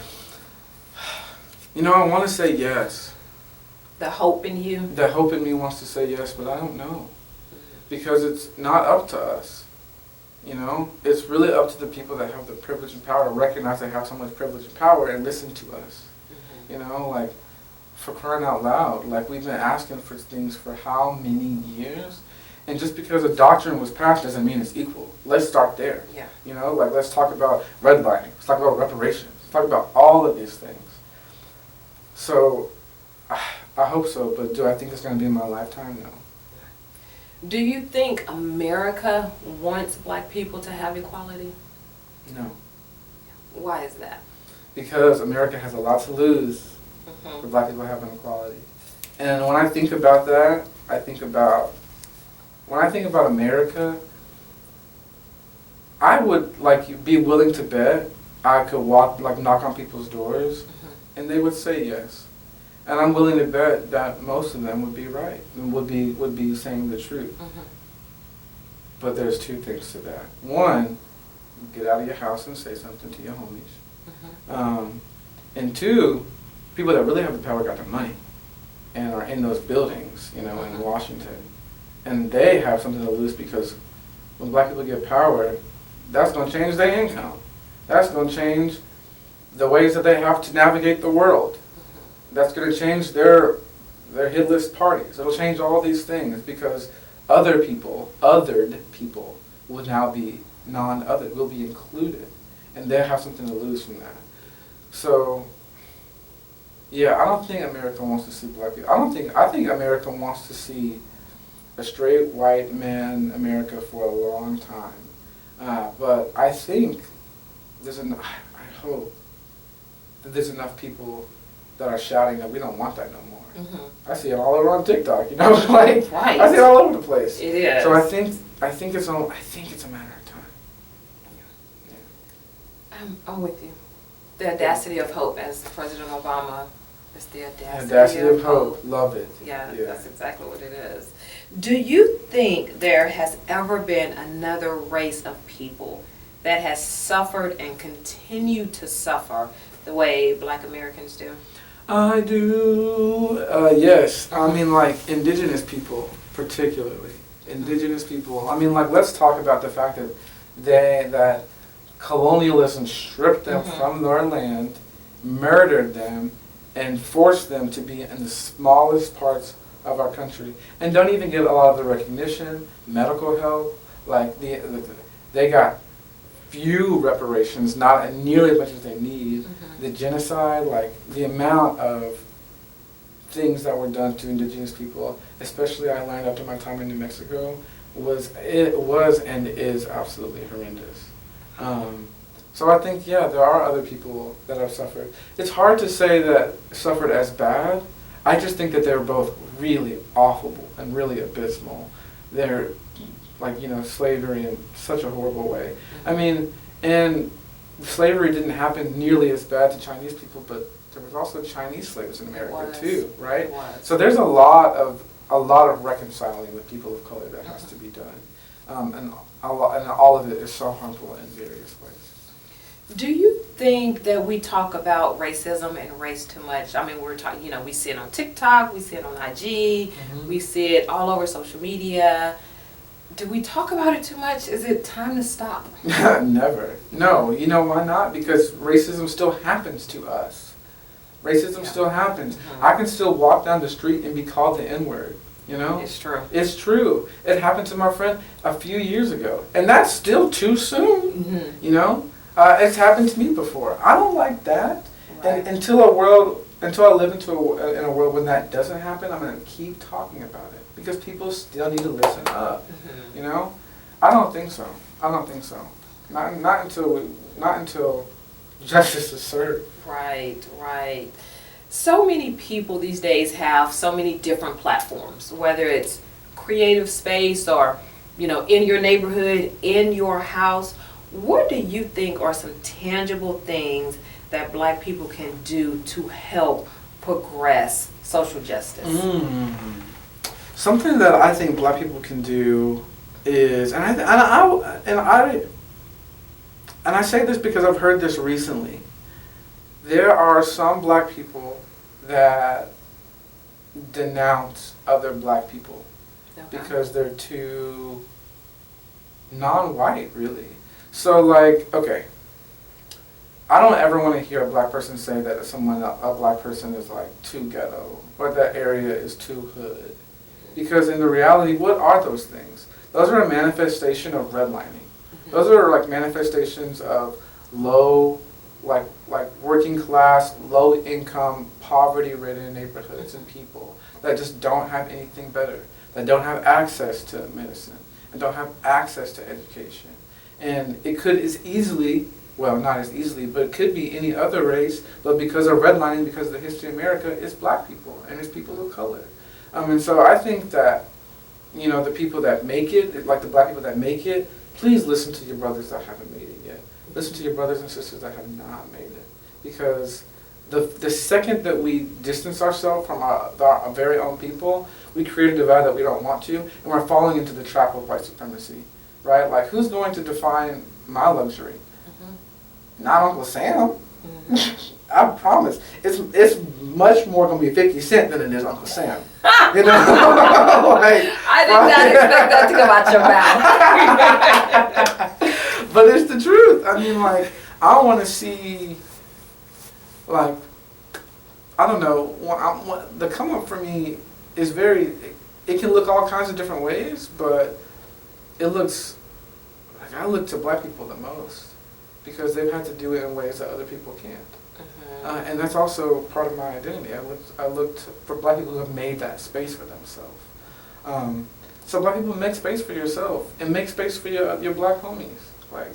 I want to say yes. The hope in you? The hope in me wants to say yes, but I don't know. Because it's not up to us. It's really up to the people that have the privilege and power to recognize they have so much privilege and power and listen to us. Like, for crying out loud, like we've been asking for things for how many years? And just because a doctrine was passed doesn't mean it's equal. Let's start there. Yeah. Like let's talk about redlining. Let's talk about reparations. Let's talk about all of these things. So I hope so, but do I think it's going to be in my lifetime? No. Do you think America wants black people to have equality? No. Why is that? Because America has a lot to lose for black people having equality. And when I think about that, when I think about America, I would be willing to bet I could knock on people's doors, and they would say yes. And I'm willing to bet that most of them would be right and would be saying the truth. But there's two things to that. One, get out of your house and say something to your homies. And two, people that really have the power got the money and are in those buildings, in Washington. And they have something to lose, because when black people get power, that's going to change their income. That's going to change the ways that they have to navigate the world. That's going to change their hit list parties. It'll change all these things, because othered people will now be non-othered, will be included, and they have something to lose from that. So, yeah, I don't think America wants to see black people. I think America wants to see a straight white man America for a long time. But I think I hope that there's enough people that are shouting that we don't want that no more. I see it all over on TikTok, Right. I see it all over the place. It is. So I think it's a matter of time. Yeah. I'm with you. The audacity of hope, as President Obama is the Audacity of hope. Love it. Yeah, that's exactly what it is. Do you think there has ever been another race of people that has suffered and continue to suffer the way black Americans do? I do. Yes. I mean, indigenous people, particularly. Indigenous people. I mean, let's talk about the fact that colonialism stripped them from their land, murdered them, and forced them to be in the smallest parts of our country, and don't even get a lot of the recognition, medical help. They got few reparations, not nearly as much as they need. The genocide, the amount of things that were done to indigenous people, especially I learned after my time in New Mexico, was and is absolutely horrendous. So I think, there are other people that have suffered. It's hard to say that suffered as bad. I just think that they're both really awful and really abysmal. They're slavery in such a horrible way. I mean, and slavery didn't happen nearly as bad to Chinese people, but there was also Chinese slaves in America too, right? It was. So there's a lot of reconciling with people of color that has to be done, and all of it is so harmful in various ways. Do you think that we talk about racism and race too much? I mean, we're talking, we see it on TikTok, we see it on IG, we see it all over social media. Do we talk about it too much? Is it time to stop? Never. No. You know why not? Because racism still happens to us. Racism still happens. I can still walk down the street and be called the N-word. It's true. It's true. It happened to my friend a few years ago, and that's still too soon. It's happened to me before. I don't like that. Right. And until I live in a world when that doesn't happen, I'm going to keep talking about it, because people still need to listen up. I don't think so. Not until justice is served. Right. So many people these days have so many different platforms, whether it's creative space or, in your neighborhood, in your house. What do you think are some tangible things that black people can do to help progress social justice? Something that I think black people can do is, and I say this because I've heard this recently. There are some black people that denounce other black people because they're too non-white, really. So, okay, I don't ever want to hear a black person say that a black person is too ghetto, or that area is too hood. Because in the reality, what are those things? Those are a manifestation of redlining. Those are manifestations of low working class, low income, poverty ridden neighborhoods and people that just don't have anything better, that don't have access to medicine and don't have access to education. And it could as easily, well, not as easily, but it could be any other race, but because of redlining, because of the history of America, it's black people and it's people of color. And so I think that, you know, the people that make it, like the black people that make it, please listen to your brothers that haven't made it yet. Listen to your brothers and sisters that have not made it. Because the second that we distance ourselves from our very own people, we create a divide that we don't want to, and we're falling into the trap of white supremacy, right? Like, who's going to define my luxury? Not Uncle Sam. I promise. It's much more going to be 50 Cent than it is Uncle Sam. You know? Like, I did not expect that to come out your mouth. But it's the truth. I mean, like, I want to see, like, I don't know, the come up for me is it can look all kinds of different ways, but it looks, like, I look to black people the most because they've had to do it in ways that other people can't. And that's also part of my identity. I looked for black people who have made that space for themselves. So black people, make space for yourself and make space for your black homies. Like,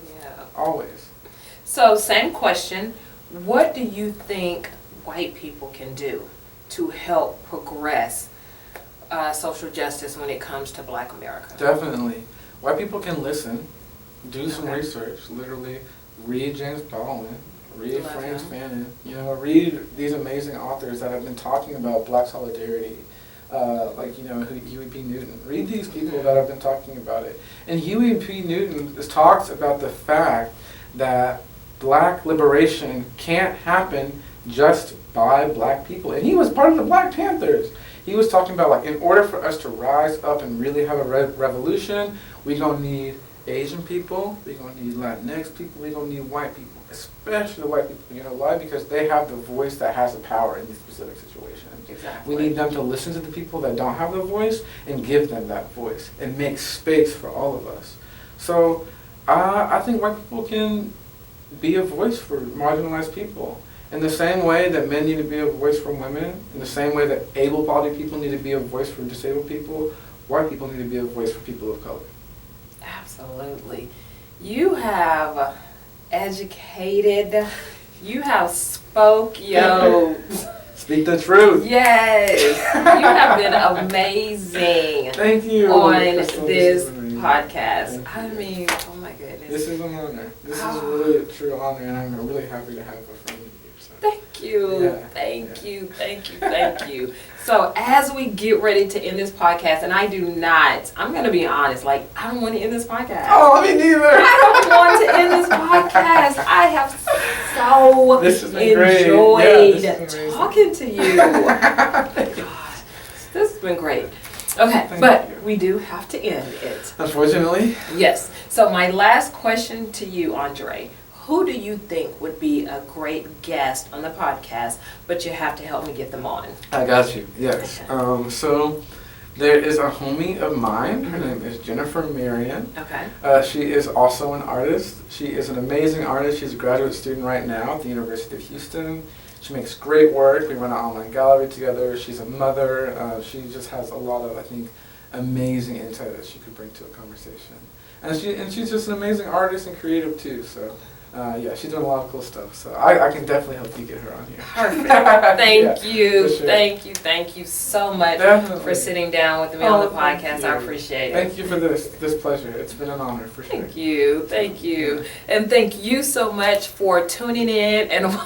always. So, same question. What do you think white people can do to help progress social justice when it comes to black America? Definitely. White people can listen, do some research, literally read James Baldwin, read Franz Fanon, you know, read these amazing authors that have been talking about black solidarity, like, you know, Huey P. Newton. Read these people that have been talking about it. And Huey P. Newton talks about the fact that black liberation can't happen just by black people. And he was part of the Black Panthers. He was talking about, like, in order for us to rise up and really have a revolution, we're going to need Asian people, we're going to need Latinx people, we're going to need white people, especially white people. You know why? Because they have the voice that has the power in these specific situations. Exactly. We need them to listen to the people that don't have the voice and give them that voice and make space for all of us. So I think white people can be a voice for marginalized people. In the same way that men need to be a voice for women, in the same way that able-bodied people need to be a voice for disabled people, white people need to be a voice for people of color. Absolutely. You have educated, you have spoke your... Speak the truth. Yes. You have been amazing. Thank you. On Crystal, this amazing. podcast. I mean, oh my goodness. This is an honor. This is really a true honor, and I'm really happy to have a friend of you. So. Thank you. Yeah. Thank you. So as we get ready to end this podcast, and I'm going to be honest, like, I don't want to end this podcast. Oh, me neither. I don't want to end this podcast. I have so enjoyed talking to you. God, this has been great. Okay, but we do have to end it. Unfortunately. Yes. So my last question to you, Andre. Who do you think would be a great guest on the podcast, but you have to help me get them on? I got you, yes. Okay. So there is a homie of mine. Her name is Jennifer Marion. Okay. She is also an artist. She is an amazing artist. She's a graduate student right now at the University of Houston. She makes great work. We run an online gallery together. She's a mother. She just has a lot of, I think, amazing insight that she could bring to a conversation. And she's just an amazing artist and creative too. So. She's doing a lot of cool stuff, so I can definitely help you get her on here. Perfect. Thank you. For sure. Thank you so much for sitting down with me on the podcast. I appreciate it. Thank you for this pleasure. It's been an honor, for sure. Thank you. And thank you so much for tuning in. And yes,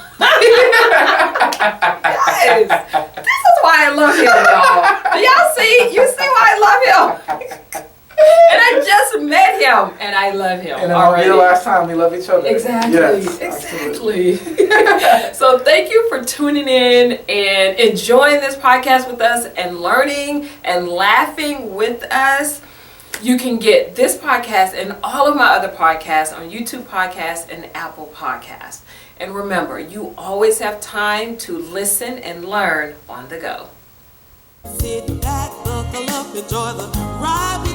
this is why I love him, y'all. Do y'all see? You see why I love him? And I just met him, and I love him. And it won't be the last time we love each other. Exactly. Yes, exactly. So thank you for tuning in and enjoying this podcast with us and learning and laughing with us. You can get this podcast and all of my other podcasts on YouTube Podcasts and Apple Podcasts. And remember, you always have time to listen and learn on the go. Sit back, buckle up, enjoy the ride.